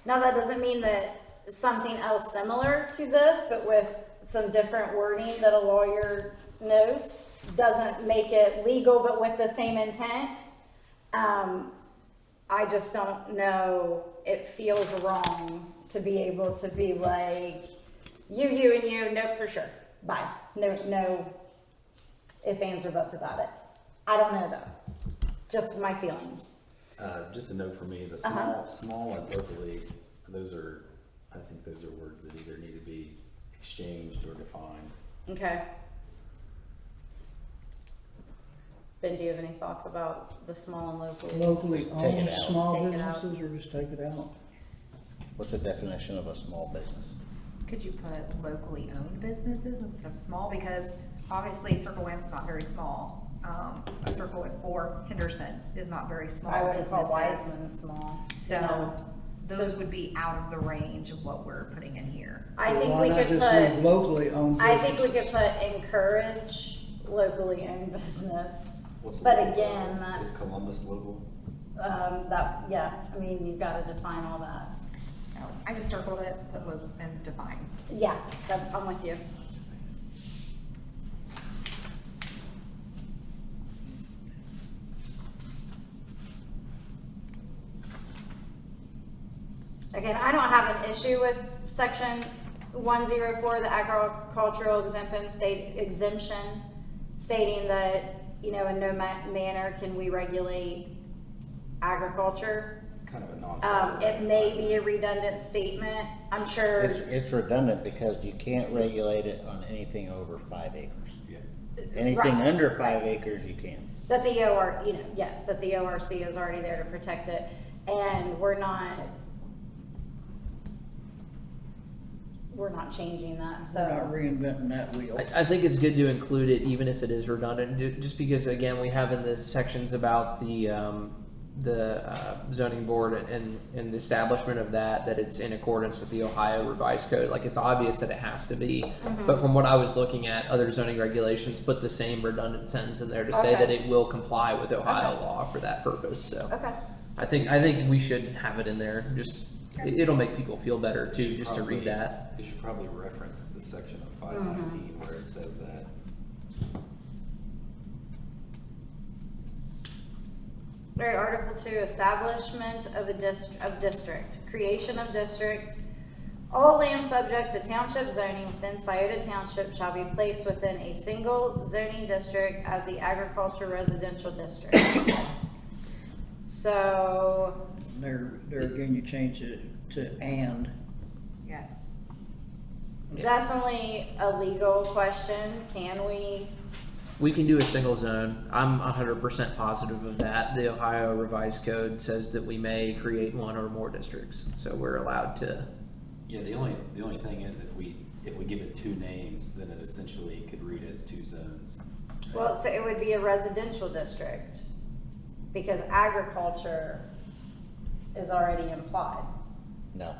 Now, that doesn't mean that something else similar to this, but with some different wording that a lawyer knows, doesn't make it legal, but with the same intent. I just don't know, it feels wrong to be able to be like, you, and you, nope, for sure, bye. No ifs, ands, or buts about it. I don't know though, just my feelings. Just a note for me, the small and locally, I think those are words that either need to be exchanged or defined. Okay. Ben, do you have any thoughts about the small and local? Locally Take owned it out. small Just take it out. businesses, or just take it out? What's the definition of a small business? Could you put locally owned businesses instead of small? Because obviously Circle M's not very small. A Circle or Henderson's is not very small I wouldn't call businesses. Wiseman small. So those So- would be out of the range of what we're putting in here. I think Why we not could just leave put, locally owned I think we businesses? could put encourage locally owned business. What's But local? again, Is that's- Columbus local? I mean, you've got to define all that. So I just circled it, put and define. Yeah, I'm with you. Again, I don't have an issue with section 104, the agricultural exemption stating that, in no manner can we regulate agriculture. It's kind of a non-starter. It may be a redundant statement. I'm sure. It's redundant because you can't regulate it on anything over 5 acres. Yeah. Anything Right. under 5 acres, you can. That the yes, that the ORC is already there to protect it, and we're not changing that, We're not so. reinventing that wheel. I think it's good to include it, even if it is redundant, just because, again, we have in the sections about the zoning board and the establishment of that it's in accordance with the Ohio Revised Code. Like, it's obvious that it has to be. But from what I was looking at, other zoning regulations put the same redundant sentence in there to say Okay. that it will comply with Ohio law for that purpose. So Okay, I think we should have it in there. Just it'll make people feel better too, You should just to read probably- that. You should probably reference the section of 519 where it says that. All right, Article 2, establishment of a district, creation of district. All land subject to township zoning within Scioto Township shall be placed within a single zoning district as the agriculture residential district. So, There again, you change it to and. Yes. definitely a legal question. Can we? We can do a single zone. I'm 100% positive of that. The Ohio Revised Code says that we may create one or more districts, so we're allowed to. Yeah, the only thing is if we give it two names, then it essentially could read as two zones. Well, so it would be a residential district because agriculture is already implied. No.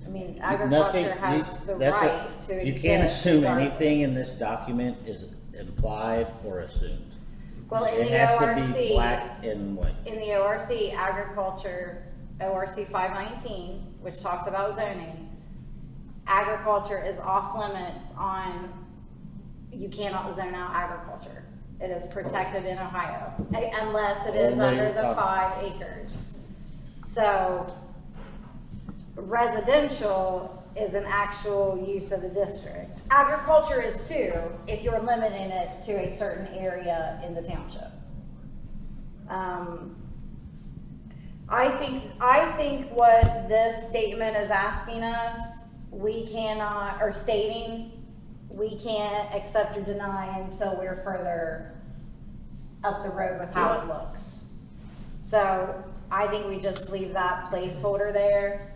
I mean, Nothing- agriculture has the that's a- right to exist. You can't assume regardless. anything in this document is implied or assumed. Well, in It the has to ORC, be black and white. in the ORC, agriculture, ORC 519, which talks about zoning, agriculture is off limits on, you cannot zone out agriculture. It is protected in Ohio, unless it is Only under the up- 5 acres. So residential is an actual use of the district. Agriculture is too, if you're limiting it to a certain area in the township. I think what this statement is asking us, we cannot, or stating, we can't accept or deny until we're further up the road with how it looks. So I think we just leave that placeholder there.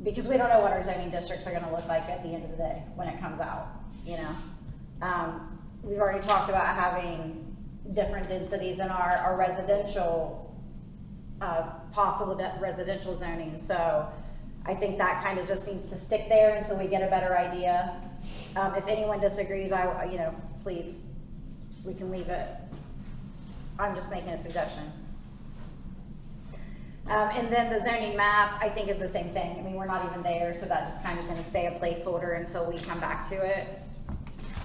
Because we don't know what our zoning districts are gonna look like at the end of the day when it comes out, you know? We've already talked about having different densities in our residential, possible residential zoning. So I think that kind of just needs to stick there until we get a better idea. If anyone disagrees, please, we can leave it. I'm just making a suggestion. And then the zoning map, I think, is the same thing. I mean, we're not even there, so that just kind of gonna stay a placeholder until we come back to it.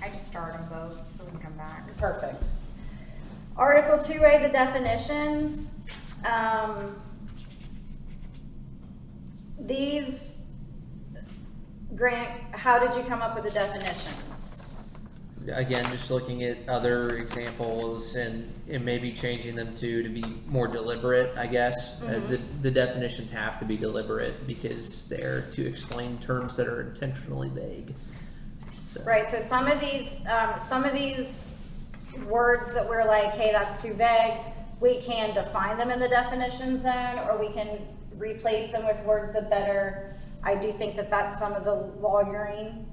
I just started them both so we can come back. Perfect. Article 2A, the definitions. These, Grant, how did you come up with the definitions? Again, just looking at other examples and maybe changing them to be more deliberate, I guess. The definitions have to be deliberate because they're to explain terms that are intentionally vague. So. Right, so some of these words that we're like, hey, that's too vague, we can define them in the definition zone, or we can replace them with words that better. I do think that that's some of the lawyering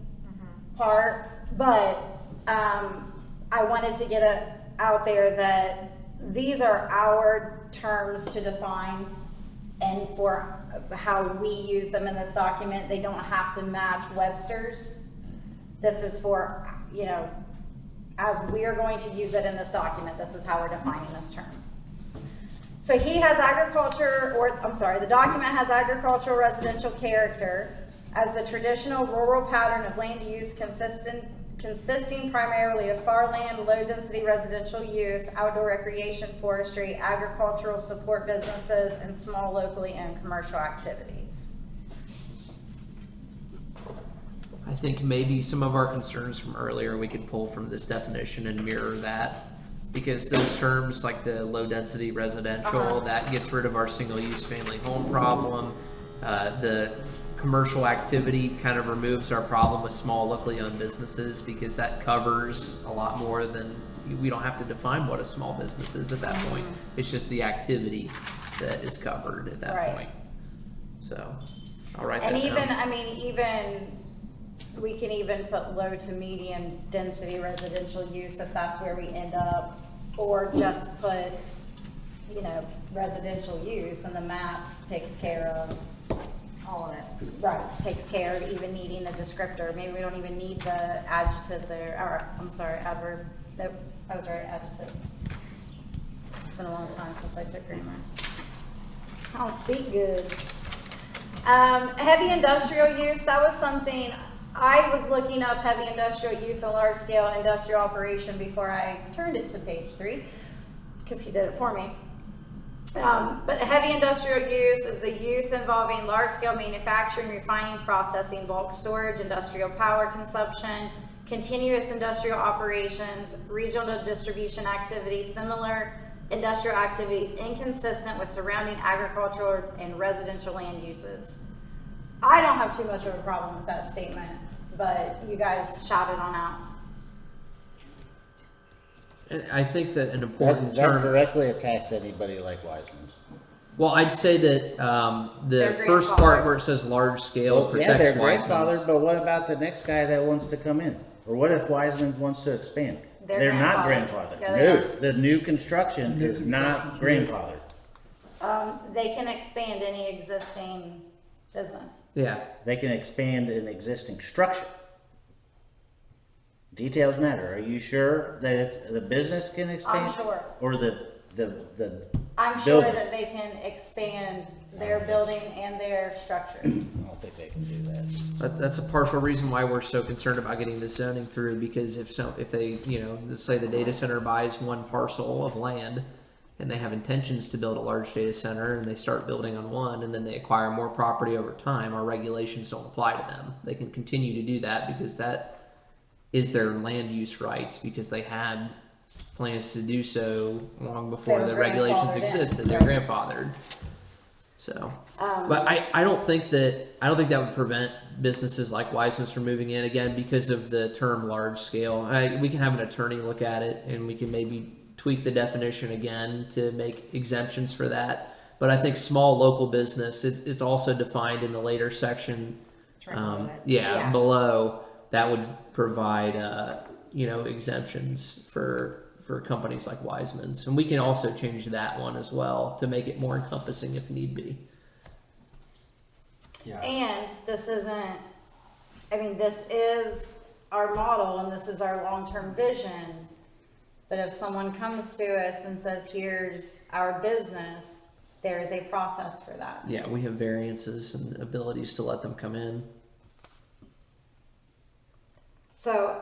part, but I wanted to get it out there that these are our terms to define, and for how we use them in this document, they don't have to match Webster's. This is for, as we're going to use it in this document, this is how we're defining this term. So he has the document has agricultural residential character as the traditional rural pattern of land use consisting primarily of farmland, low-density residential use, outdoor recreation, forestry, agricultural support businesses, and small locally owned commercial activities. I think maybe some of our concerns from earlier we could pull from this definition and mirror that, because those terms like the low density residential, that gets rid of our single use family home problem. The commercial activity kind of removes our problem with small locally owned businesses, because that covers a lot more than, we don't have to define what a small business is at that point. It's just the activity that is covered at that point. So I'll write that down. We can even put low to medium density residential use if that's where we end up, or just put, residential use, and the map takes care of All of it. right, takes care of even needing a descriptor. Maybe we don't even need the adjective there, or, adverb. Nope, I was right, adjective. It's been a long time since I took grammar. I don't speak good. Heavy industrial use, that was something I was looking up heavy industrial use and large scale industrial operation before I turned it to page 3, because he did it for me. But heavy industrial use is the use involving large scale manufacturing, refining, processing, bulk storage, industrial power consumption, continuous industrial operations, regional distribution activities, similar industrial activities inconsistent with surrounding agricultural and residential land uses. I don't have too much of a problem with that statement, but you guys shout it on out. And I think that an important That term. directly attacks anybody like Wiseman's. Well, I'd say that the They're first part where it says large scale Well, yeah, they're protects grandfathered, Wiseman's. but what about the next guy that wants to come in? Or what if Wiseman's wants to expand? They're not grandfathered. grandfathered. Yeah, they No, are. the new construction is not grandfathered. They can expand any existing business. Yeah, They can expand an existing structure. Details matter. Are you sure that it's, the business can expand? I'm sure. Or the I'm sure building? that they can expand their building and their structure. I don't think they can do that. that's a partial reason why we're so concerned about getting the zoning through, because if they, let's say the data center buys one parcel of land and they have intentions to build a large data center and they start building on one and then they acquire more property over time, our regulations don't apply to them. They can continue to do that because that is their land use rights, because they had plans to do so long before They were the regulations grandfathered in. existed. They're Right. grandfathered. So, but I don't think that would prevent businesses like Wiseman's from moving in, again, because of the term large scale. We can have an attorney look at it and we can maybe tweak the definition again to make exemptions for that. But I think small local business is also defined in the later section. It's right below it. Yeah. Below that would provide exemptions for companies like Wiseman's, and we can also change that one as well to make it more encompassing if need be. Yeah. And this is our model and this is our long-term vision. But if someone comes to us and says, here's our business, there is a process for that. Yeah, we have variances and abilities to let them come in. So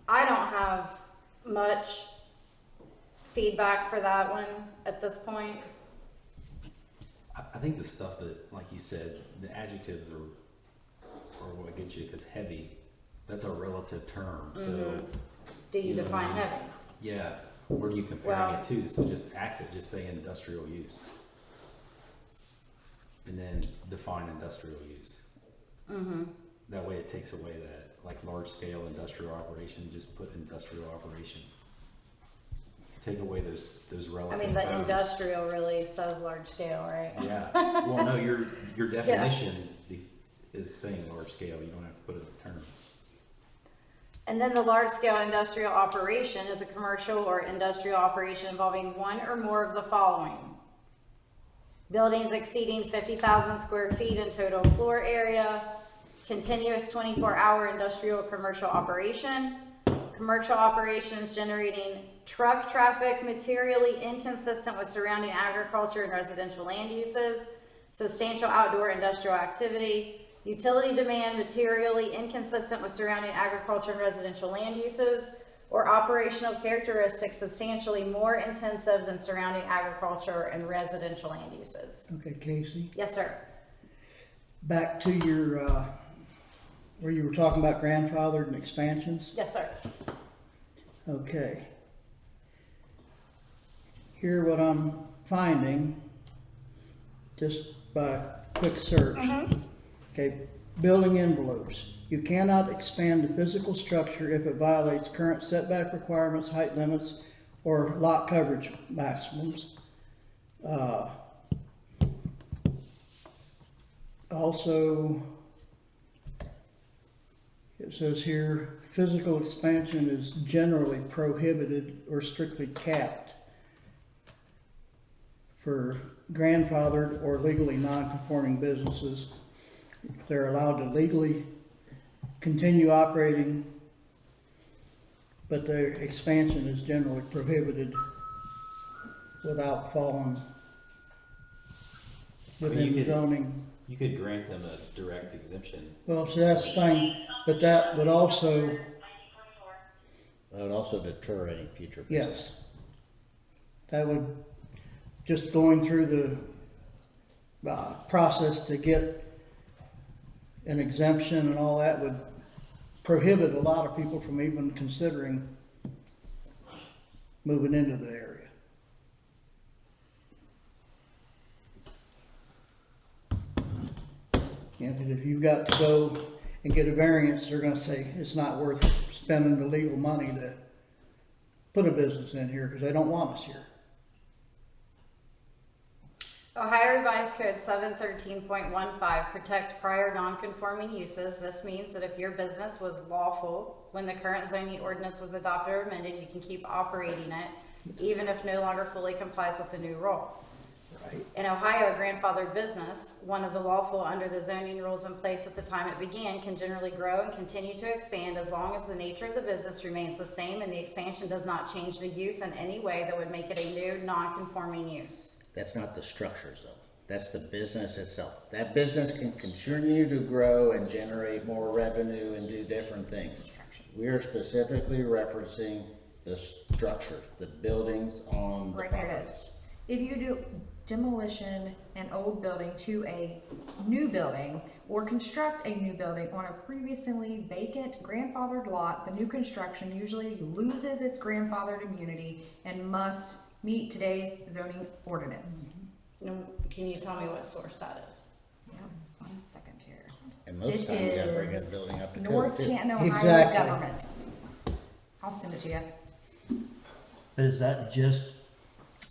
I don't have much feedback for that one at this point. I think the stuff that, like you said, the adjectives are what gets you, because heavy, that's a relative term. So Do you Yeah. define heavy? yeah, where do you comparing Well- it to? So just just say industrial use, and then define industrial use. That way, it takes away that like large scale industrial operation. Just put industrial operation. Take away those I relative mean, the terms. industrial really says large scale, right? Yeah. Well, no, your definition is saying large scale. You don't have to put it in a term. And then the large-scale industrial operation is a commercial or industrial operation involving one or more of the following. Buildings exceeding 50,000 square feet in total floor area, continuous 24-hour industrial or commercial operation, commercial operations generating truck traffic materially inconsistent with surrounding agriculture and residential land uses, substantial outdoor industrial activity, utility demand materially inconsistent with surrounding agriculture and residential land uses, or operational characteristics substantially more intensive than surrounding agriculture and residential land uses. Okay, Casey, Yes, sir. back to your, where you were talking about grandfathered and expansions. Yes, sir. Okay. Here what I'm finding, just by quick search. Okay, building envelopes. You cannot expand the physical structure if it violates current setback requirements, height limits, or lot coverage maximums. Also, it says here, physical expansion is generally prohibited or strictly capped for grandfathered or legally non-conforming businesses. They're allowed to legally continue operating, but their expansion is generally prohibited without falling within the zoning You could grant them a direct exemption. Well, see, that's the thing, but that would also, That would also deter any future yes. business. That would, just going through the process to get an exemption and all that would prohibit a lot of people from even considering moving into the area. Yeah, but if you've got to go and get a variance, they're gonna say it's not worth spending the legal money to put a business in here because they don't want us here. Ohio Revised Code 713.15 protects prior non-conforming uses. This means that if your business was lawful when the current zoning ordinance was adopted or amended, you can keep operating it, even if no longer fully complies with the new rule. Right. In Ohio, a grandfathered business, one of the lawful under the zoning rules in place at the time it began, can generally grow and continue to expand as long as the nature of the business remains the same and the expansion does not change the use in any way that would make it a new non-conforming use. That's not the structures though. That's the business itself. That business can continue to grow and generate more revenue and do different things. We're specifically referencing the structure, the buildings on the Right here it property. is. If you do demolition an old building to a new building or construct a new building on a previously vacant grandfathered lot, the new construction usually loses its grandfathered immunity and must meet today's zoning ordinance. Now, can you tell me what source that is? Yeah, 1 second here. And most It times you gotta bring a is building up to code North too. Canton, Ohio Exactly. government. I'll send it to you. But is that just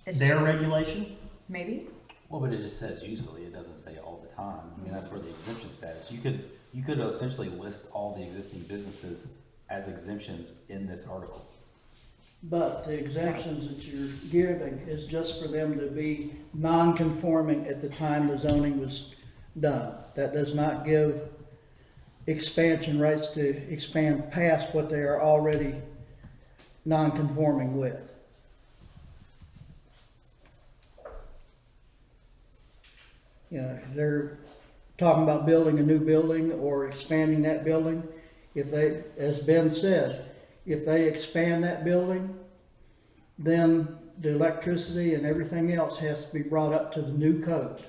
It's their just- regulation? Maybe. Well, but it just says usually, it doesn't say all the time. I mean, that's where the exemption status, you could essentially list all the existing businesses as exemptions in this article. But the exemptions that you're giving is just for them to be non-conforming at the time the zoning was done. That does not give expansion rights to expand past what they are already non-conforming with. You know, if they're talking about building a new building or expanding that building, if they, as Ben said, if they expand that building, then the electricity and everything else has to be brought up to the new code.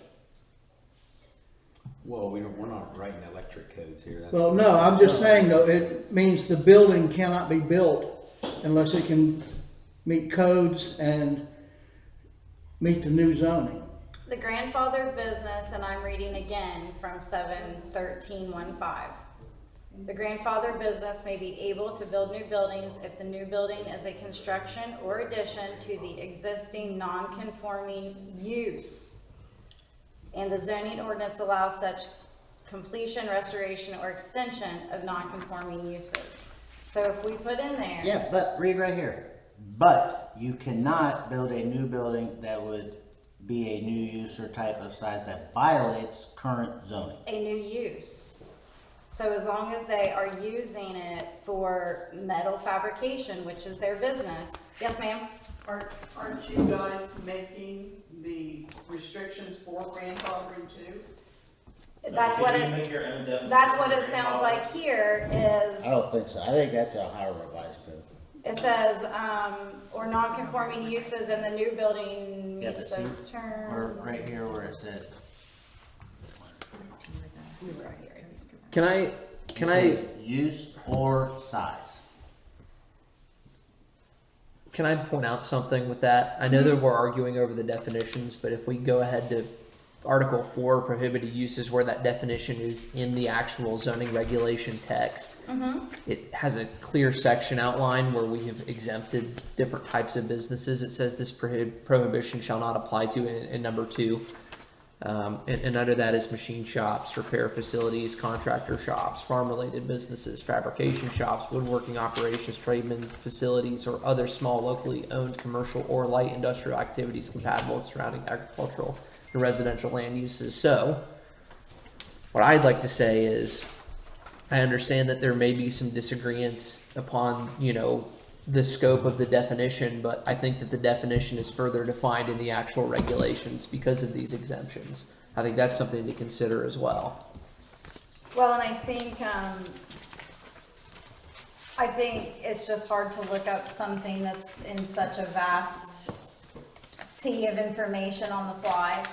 Well, we're not writing electric codes here. That's- Well, no, I'm just saying though, it means the building cannot be built unless it can meet codes and meet the new zoning. The grandfathered business, and I'm reading again from 713.15. The grandfathered business may be able to build new buildings if the new building is a construction or addition to the existing non-conforming use. And the zoning ordinance allows such completion, restoration, or extension of non-conforming uses. So if we put in there. Yeah, but read right here. But you cannot build a new building that would be a new use or type of size that violates current zoning. A new use. So as long as they are using it for metal fabrication, which is their business. Yes, ma'am? Aren't you guys making the restrictions for grandfathering too? That's what it sounds like here is, I don't think so. I think that's a Ohio Revised Code. it says, or non-conforming uses in the new building Yeah, meets but see, those terms. Or right here where it said. Can I it says use or size. Can I point out something with that? I know that we're arguing over the definitions, but if we go ahead to Article 4, prohibited uses, where that definition is in the actual zoning regulation text, it has a clear section outline where we have exempted different types of businesses. It says this prohibition shall not apply to in number 2. And under that is machine shops, repair facilities, contractor shops, farm-related businesses, fabrication shops, woodworking operations, tradesmen facilities, or other small locally owned commercial or light industrial activities compatible with surrounding agricultural and residential land uses. So, what I'd like to say is, I understand that there may be some disagreements upon, the scope of the definition, but I think that the definition is further defined in the actual regulations because of these exemptions. I think that's something to consider as well. Well, and I think it's just hard to look up something that's in such a vast sea of information on the fly.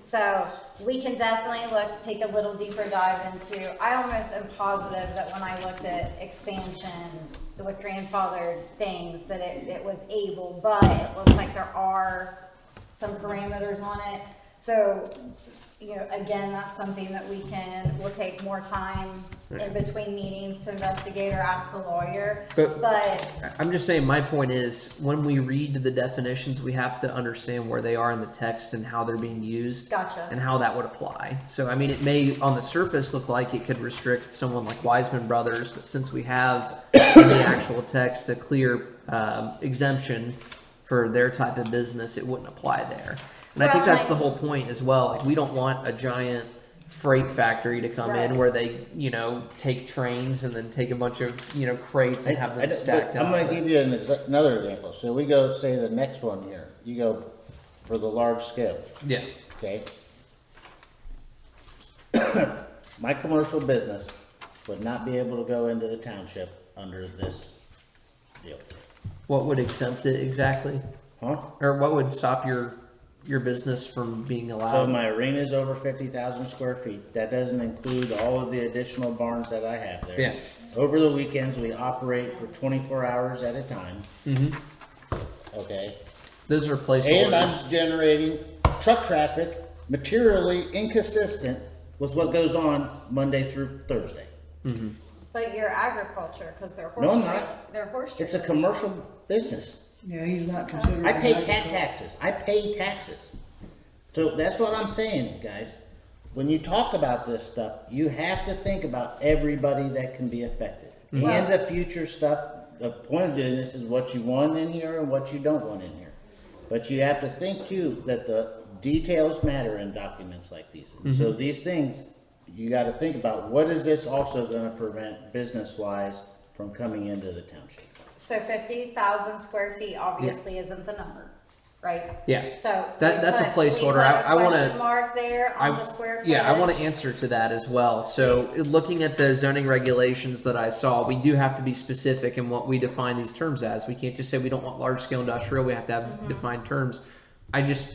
So we can definitely take a little deeper dive into, I almost am positive that when I looked at expansion with grandfathered things, that it was able, but it looks like there are some parameters on it. So, again, that's something that we'll take more time in between meetings to investigate or ask the lawyer. But I'm just saying, my point is, when we read the definitions, we have to understand where they are in the text and how they're being used. Gotcha. And how that would apply. So, I mean, it may, on the surface, look like it could restrict someone like Wiseman Brothers, but since we have in the actual text a clear exemption for their type of business, it wouldn't apply there. And I think that's the whole point as well. Like, we don't want a giant freight factory to come in where they, take trains and then take a bunch of, crates and have them stacked up. I'm gonna give you another example. So we go, say the next one here, you go for the large scale, Yeah. okay? My commercial business would not be able to go into the township under this deal. What would exempt it exactly? Huh? Or what would stop your business from being allowed? So my arena is over 50,000 square feet. That doesn't include all of the additional barns that I have there. Yeah. Over the weekends, we operate for 24 hours at a time. Okay. Those are And placeholders. I'm generating truck traffic materially inconsistent with what goes on Monday through Thursday. But you're agriculture, because they're horse No, I'm trade. not. They're horse It's a traders. commercial business. Yeah, he's not considering. I pay agriculture. cat taxes. I pay taxes. So that's what I'm saying, guys. When you talk about this stuff, you have to think about everybody that can be affected. And the future stuff. The point of doing this is what you want in here and what you don't want in here. But you have to think too that the details matter in documents like these. And so these things, you got to think about what is this also going to prevent business-wise from coming into the township. So 50,000 square feet obviously isn't the number, right? Yeah. So That's a placeholder. I want wanna- to mark there on the square footage. Yeah, I want to answer to that as well. So, Please. looking at the zoning regulations that I saw, we do have to be specific in what we define these terms as. We can't just say we don't want large scale industrial. We have to have defined terms. I just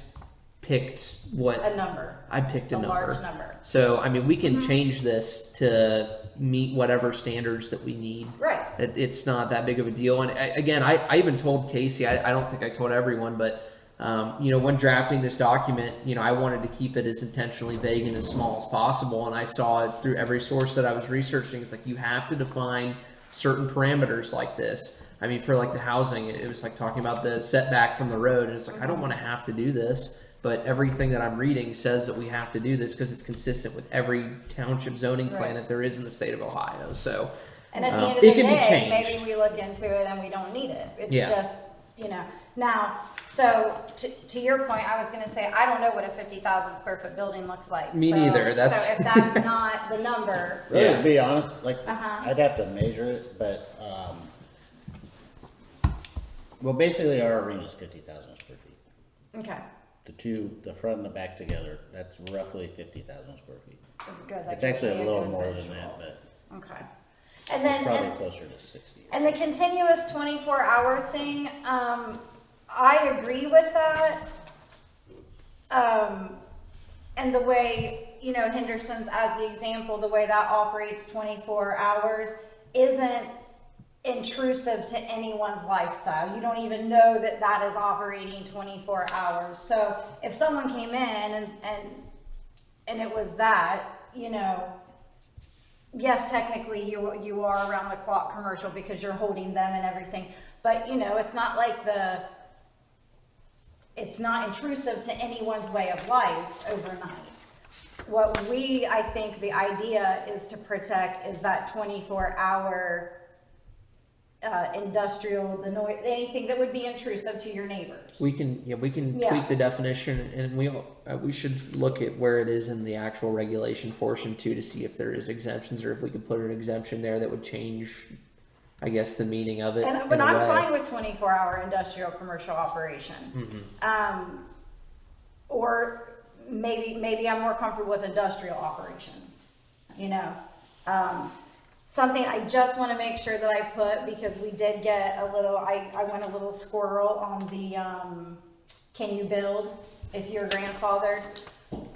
picked what a number. I picked a number. Large number. So, I mean, we can change this to meet whatever standards that we need. Right. It's not that big of a deal. And again, I even told Casey, I don't think I told everyone, but when drafting this document, I wanted to keep it as intentionally vague and as small as possible. And I saw it through every source that I was researching. It's like, you have to define certain parameters like this. I mean, for like the housing, it was like talking about the setback from the road. And it's like, I don't want to have to do this. But everything that I'm reading says that we have to do this because it's consistent with every township zoning plan that there is in the state of Ohio. So, And at the end of it the can be day, changed. maybe we look into it and we don't need it. It's Yeah. just, Now, so to your point, I was going to say, I don't know what a 50,000 square foot building looks like. Me neither. That's- So if that's not the number, Really, Yeah. to be honest, like, Uh-huh. I'd have to measure it, but, well, basically our arena's 50,000 square feet. okay, The front and the back together, that's roughly 50,000 square feet. good. that It's gives actually me a little good more than visual. that, but Okay. And then, probably closer to 60. and the continuous 24-hour thing, I agree with that. And the way, Henderson's as the example, the way that operates 24 hours isn't intrusive to anyone's lifestyle. You don't even know that that is operating 24 hours. So if someone came in and it was that, yes, technically you are around the clock commercial because you're holding them and everything, but it's not like it's not intrusive to anyone's way of life overnight. What I think the idea is to protect is that 24-hour industrial, the noise, anything that would be intrusive to your neighbors. We can Yeah. tweak the definition, and we should look at where it is in the actual regulation portion too, to see if there is exemptions or if we could put an exemption there that would change, I guess, the meaning of it. But I'm fine with 24-hour industrial commercial operation. Or maybe I'm more comfortable with industrial operation, you know? Something I just want to make sure that I put, because we did get a little, I went a little squirrel on the, can you build if you're grandfathered?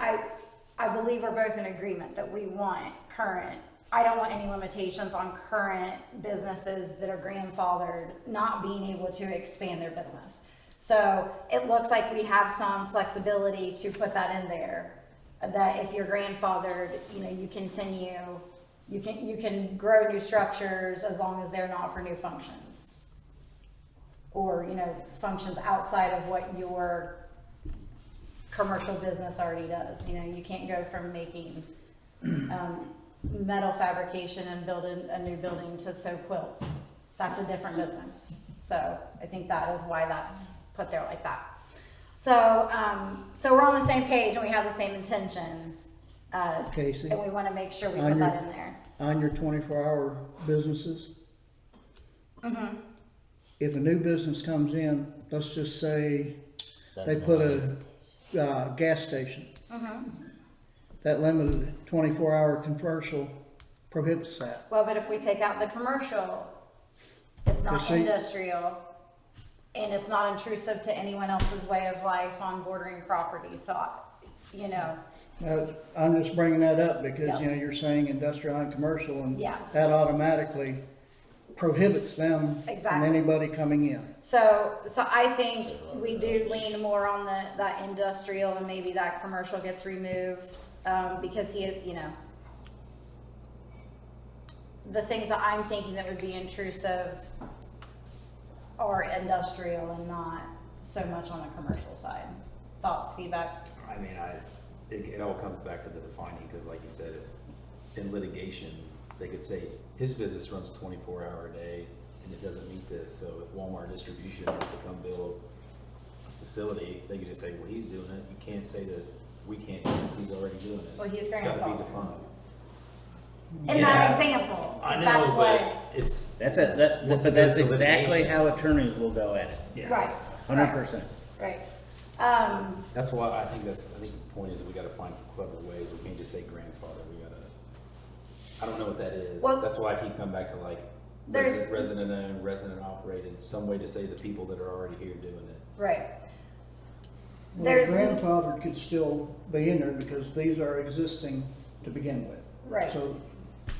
I believe we're both in agreement that we want current, I don't want any limitations on current businesses that are grandfathered not being able to expand their business. So it looks like we have some flexibility to put that in there, that if you're grandfathered, you know, you continue, you can grow new structures as long as they're not for new functions. Or, you know, functions outside of what your commercial business already does. You know, you can't go from making metal fabrication and building a new building to sew quilts. That's a different business. So I think that is why that's put there like that. So, so we're on the same page and we have the same intention. Casey, And we want to make sure we on put your- that in there. on your 24-hour businesses, Mm-hmm. if a new business comes in, let's just say they Doesn't put matter. a gas station. Mm-hmm. That limited 24-hour commercial prohibits that. Well, but if we take out the commercial, it's not You see- industrial, and it's not intrusive to anyone else's way of life on bordering property. So, you know, I'm just bringing that up because, Yeah. you know, you're saying industrial and commercial, and Yeah. that automatically prohibits them from Exactly. anybody coming in. so I think we do lean more on that industrial, and maybe that commercial gets removed, because you know, the things that I'm thinking that would be intrusive are industrial and not so much on the commercial side. Thoughts, feedback? I mean, it all comes back to the defining, because like you said, if in litigation, they could say, his business runs 24-hour a day, and it doesn't meet this, so if Walmart Distribution wants to come build a facility, they could just say, well, he's doing it, you can't say that we can't do it, he's already doing it. Well, he's It's gotta grandfathered. be defined. In Yeah. that example, I know, that's but what, it's. That's once it but that's goes to exactly litigation- how attorneys will go at it, Yeah. right. 100%. Right. That's why I think the point is we gotta find clever ways, we can't just say grandfather, we gotta, I don't know what that is. Well, That's why I keep coming back to like there's- resident owned, resident operated, some way to say the people that are already here doing it. Right. Well, There's- grandfathered could still be in there because these are existing to begin with. Right. So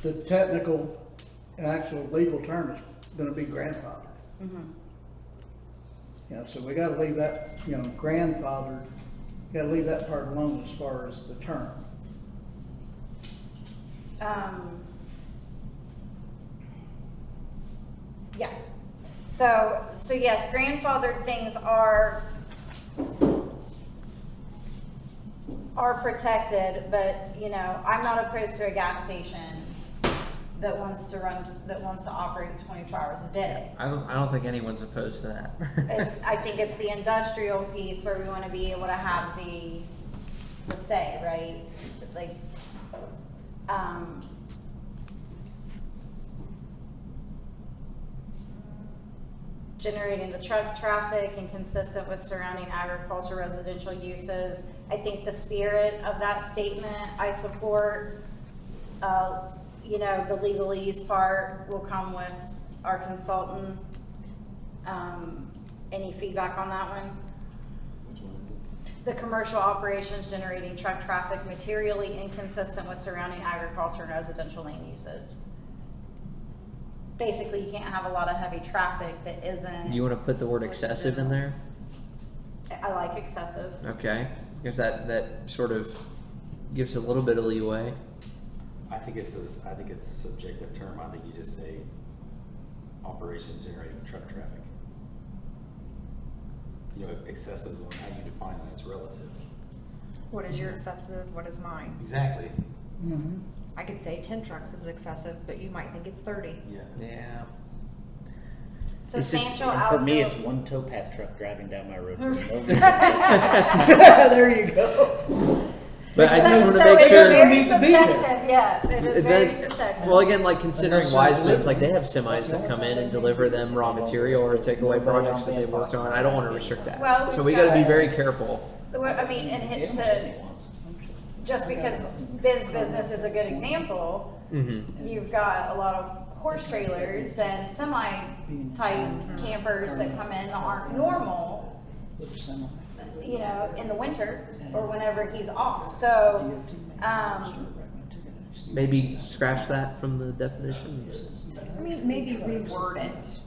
the technical and actual legal term is gonna be grandfathered. Mm-hmm. You know, so we gotta leave that, you know, grandfathered, gotta leave that part alone as far as the term. Yeah. So yes, grandfathered things are protected, but you know, I'm not opposed to a gas station that wants to operate 24 hours a day. I don't think anyone's opposed to that. I think it's the industrial piece where we want to be able to have the say, right? Like, generating the truck traffic and consistent with surrounding agriculture residential uses. I think the spirit of that statement I support. You know, the legalese part will come with our consultant. Any feedback on that one? Which one? The commercial operations generating truck traffic materially inconsistent with surrounding agriculture and residential land usage. Basically, you can't have a lot of heavy traffic that isn't. Do you want to put the word excessive in there? I like excessive. Okay, because that sort of gives a little bit of leeway. I think it's a subjective term. I think you just say operation generating truck traffic. You know, excessive, how you define that, it's relative. What is your excessive? What is mine? Exactly. Mm-hmm. I could say 10 trucks is excessive, but you might think it's 30. Yeah. Yeah. Substantial And for me, it's outdoor. one towpath truck driving down my road. There you go. But I just So- want to so make it is sure. very Need to be there. subjective, yes, it is very Then, subjective. well, again, like considering And that's Wiseman's, like they have semis that come in and deliver them raw material or take away projects that they work on. I don't want to restrict that. Well, So we've we got to be got- very careful. I mean, and hit to, just because Ben's business is a good example, Mm-hmm. you've got a lot of horse trailers and semi-type campers that come in that aren't normal, you know, in the winter or whenever he's off. So, Maybe scratch that from the definition. I mean, maybe reword it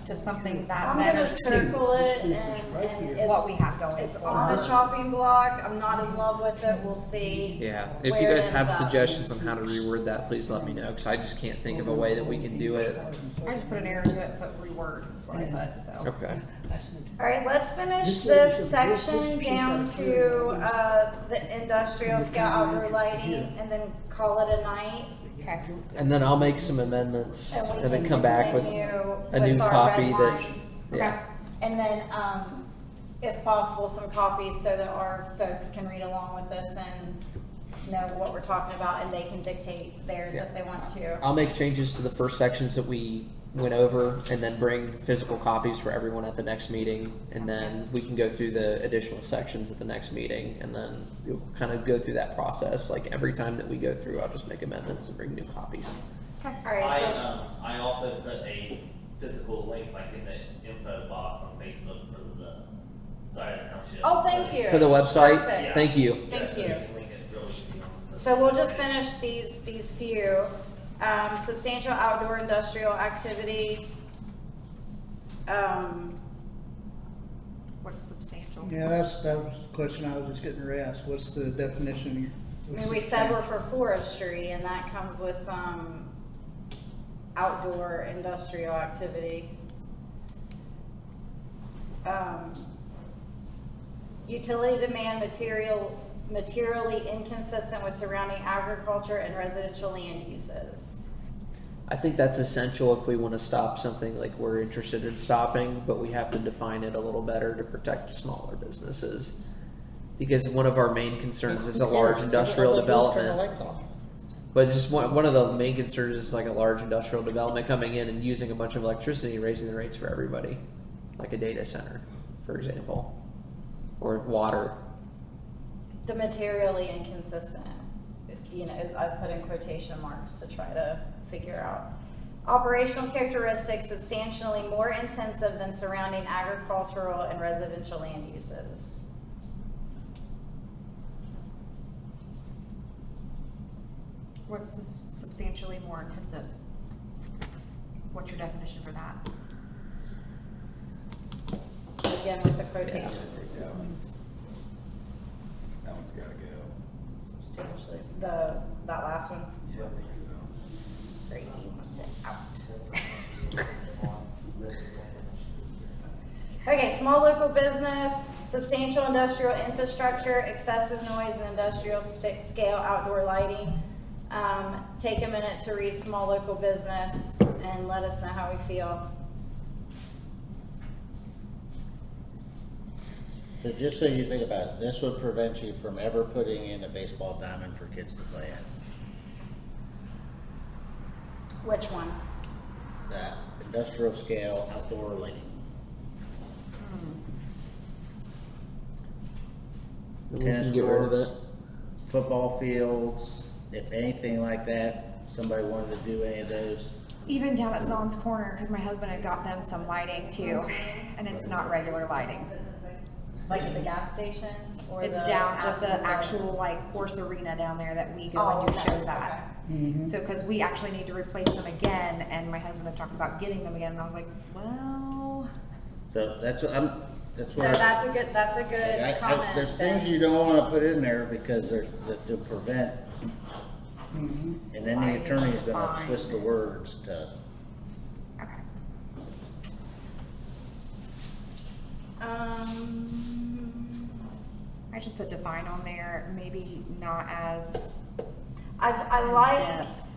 to something that I'm better gonna circle suits it and what it's, we have going it's on the for. chopping block. I'm not in love with it. We'll see. Yeah. If you where it guys have ends up. suggestions on how to reword that, please let me know because I just can't think of a way that we can do it. I just put an arrow to it, put reword is what I put, so. Okay. All right, let's finish Just this so- section just- down to the industrial scale outdoor lighting and then call it a night. Okay. And then I'll make some amendments And we and then can come back with continue a new with our copy red that. lines. Yeah. And then, if possible, some copies so that our folks can read along with this and know what we're talking about and they can dictate theirs if they want to. I'll make changes to the first sections that we went over and then bring physical copies for everyone at the next meeting. And then we can go through the additional sections at the next meeting and then you'll kind of go through that process. Like every time that we go through, I'll just make amendments and bring new copies. All right, so, I also put a physical link like in the info box on Facebook for the Scioto Township. oh, thank you. For the website, Perfect. thank you. Yeah, Thank so you. can link it really easy on the- So we'll just finish these few. Substantial outdoor industrial activity. What's substantial? Yeah, that was the question I was just getting ready to ask. What's the definition? I mean, we said we're for forestry and that comes with some outdoor industrial activity. Utility demand materially inconsistent with surrounding agriculture and residential land uses. I think that's essential if we want to stop something like we're interested in stopping, but we have to define it a little better to protect smaller businesses. Because one of our main concerns is a large industrial development. But just one of the main concerns is like a large industrial development coming in and using a bunch of electricity and raising the rates for everybody. Like a data center, for example. Or water. The materially inconsistent, you know, I put in quotation marks to try to figure out. Operational characteristics substantially more intensive than surrounding agricultural and residential land uses. What's the substantially more intensive? What's your definition for that? Again, with the quotations. That one's gotta go. Substantially, that last one, Yeah, I think so. great, he wants it out. Okay, small local business, substantial industrial infrastructure, excessive noise and industrial scale outdoor lighting. Take a minute to read small local business and let us know how we feel. So just so you think about it, this would prevent you from ever putting in a baseball diamond for kids to play at. Which one? That industrial scale outdoor lighting. We Tennis can get rid of courts, it. football fields, if anything like that, somebody wanted to do any of those. Even down at Zon's Corner, because my husband had got them some lighting too, and it's not regular lighting. Like at the gas station? Or It's the down at just the in actual like horse arena down there that we go Oh, and do okay, shows at. So, because we actually need to replace them again, and my husband had talked about getting them again, and I was like, well, So that's, that's No, where. that's a good comment. There's Ben. things you don't wanna put in there because there's, that to prevent. And then Why the attorney's define? gonna twist the words to, okay. I just put define on there, maybe not as I in like, depth.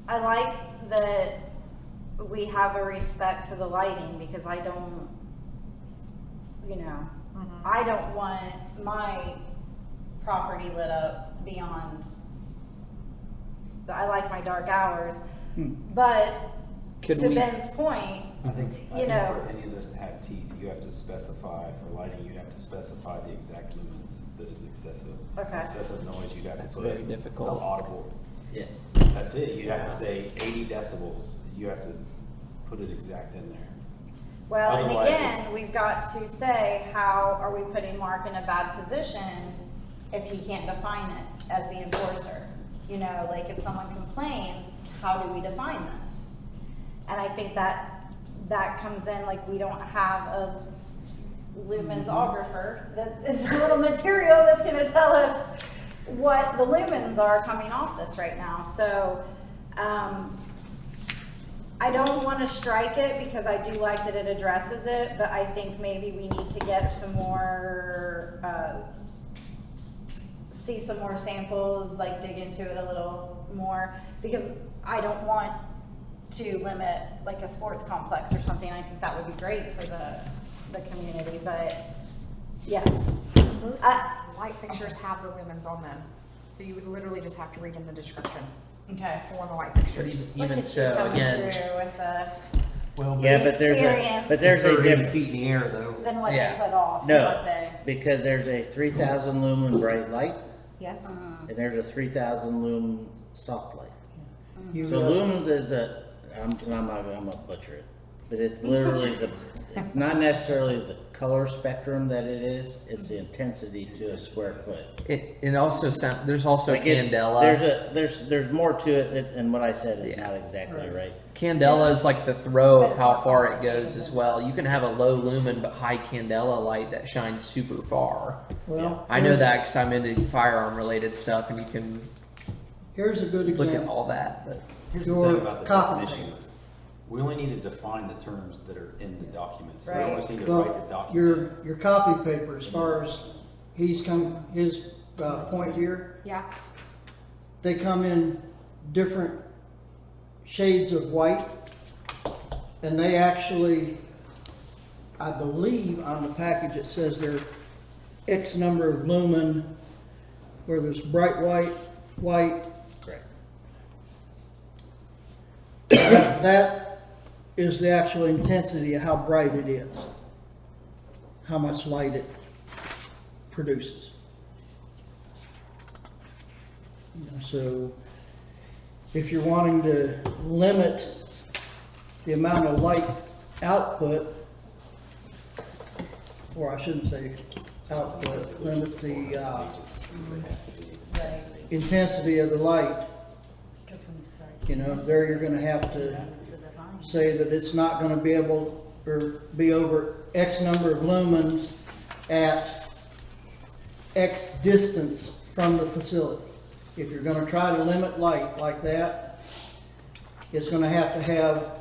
I like that we have a respect to the lighting because I don't, you know, I don't want my property lit up beyond, I like my dark hours, but Could to we- Ben's point, I think you know, for any of this to have teeth, you have to specify, for lighting, you'd have to specify the exact lumens that is excessive. Okay. Excessive noise, you'd have to That's put very difficult. an audible. Yeah. That's it, you'd have to say 80 decibels, you have to put it exact in there. well, and Otherwise, again, it's- we've got to say, how are we putting Mark in a bad position if he can't define it as the enforcer? You know, like if someone complains, how do we define this? And I think that comes in, like, we don't have a lumensographer that is a little material that's gonna tell us what the lumens are coming off this right now. So, I don't wanna strike it because I do like that it addresses it, but I think maybe we need to get some more, see some more samples, like dig into it a little more, because I don't want to limit like a sports complex or something. I think that would be great for the community, but yes. Most light fixtures have the lumens on them, so you would literally just have to read in the description Okay. on the light But fixtures. Look even at you so, coming again, through with the, Well, Yeah, but there's a, Experience. but there's a 30 difference. feet in the air though. than what Yeah. they put off, No, what they. because there's a 3,000 lumen bright light Yes. and there's a 3,000 lumen soft light. You, So lumens is I'm gonna butcher it, but it's literally it's not necessarily the color spectrum that it is, it's the intensity to a square foot. it also there's also Like it's- candela. There's more to it, and what I said is Yeah. not exactly right. Candela is like the throw But of it's how more far it complicated goes as than well. just- You can have a low lumen but high candela light that shines super far. well. I know that because I'm into firearm related stuff, and you can Here's a good look example. at all that. But Here's the Your thing about the copy definitions. We only need to define the terms that are in the documents. We Right. don't just need to write the Well, document. your copy paper, as far as his point here, Yeah. they come in different shades of white. And they actually, I believe on the package, it says they're X number of lumen, where there's bright white. Correct. That is the actual intensity of how bright it is, how much light it produces. You know, so if you're wanting to limit the amount of light output, or I shouldn't say output, limit the Pages, they have to be intensity. intensity of the light, Because when you start. you know, there you're gonna have to say that it's not gonna be able, or be over X number of lumens at X distance from the facility. If you're gonna try to limit light like that, it's gonna have to have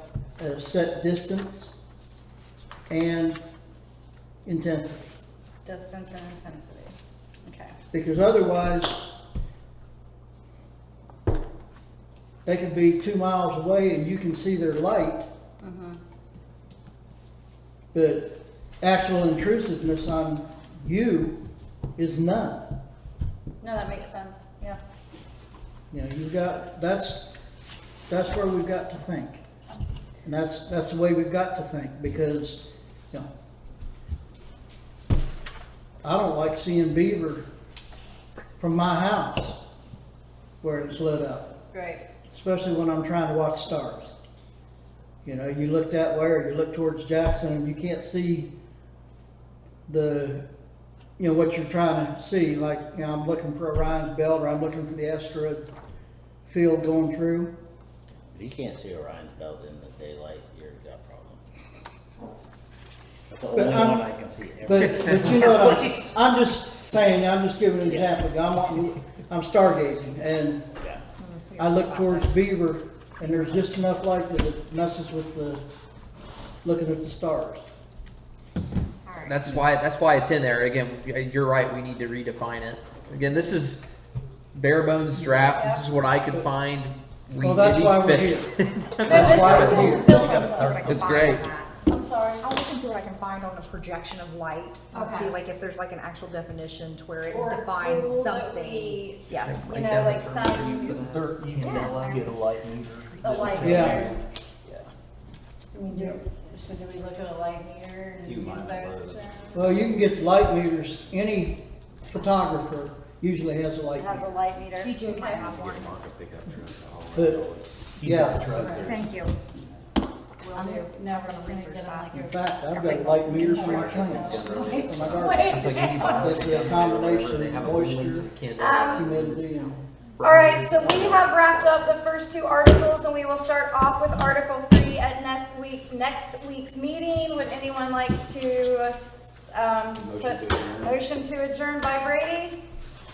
a set distance and intensity. Distance and intensity, okay. Because otherwise, they could be 2 miles away and you can see their light, but actual intrusiveness on you is none. No, that makes sense, yeah. You know, you've got, that's where we've got to think. And that's the way we've got to think, because, you know, I don't like seeing beaver from my house where it's lit up, Great. especially when I'm trying to watch stars. You know, you look that way or you look towards Jackson and you can't see the, you know, what you're trying to see. Like, you know, I'm looking for Orion's belt or I'm looking for the asteroid field going through. If you can't see Orion's belt in the daylight, you've got a problem. That's the But only I'm- one I can see ever. But you know what, I'm just saying, I'm just giving an example. I'm stargazing and Yeah. I look towards Beaver and there's just enough light that it messes with the, looking at the stars. Alright. that's why it's in there. Again, you're right. We need to redefine it. Again, this is bare bones draft. This is what I could find. We Well, that's need why to we're fix it. That's why we're here. Building. It's great. I'm sorry. look and see what I can find on a projection of light. And Okay. see like if there's like an actual definition to where it Or a defines tool that something. we- Yes. You know, like some, Or you can get a light meter. a light Yeah. meter. Yeah. So do we look at a light meter and You use might those want to- terms? Well, you can get the light meters, any photographer usually has a light Has a meter. light meter? TJ might have one. Get Mark a pickup truck. all But- rental is- Yeah, Thank you. Will I'm do. never I'm gonna gonna research get on that. in fact, I've got light meters for my plants. For my It's garden. like anybody. It's a combination They of have a lumens moisture, and candle. humidity, and All right, so we have wrapped up the first two articles, and we will start off with Article 3 at next week's meeting. Would anyone like to, Motion to adjourn. motion to adjourn by Brady?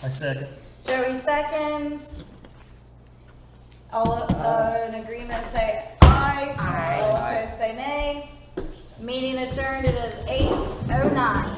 I second. Joey seconds. All, in agreement, say aye. Aye. All opposed, say nay. Meeting adjourned, it is 8:09.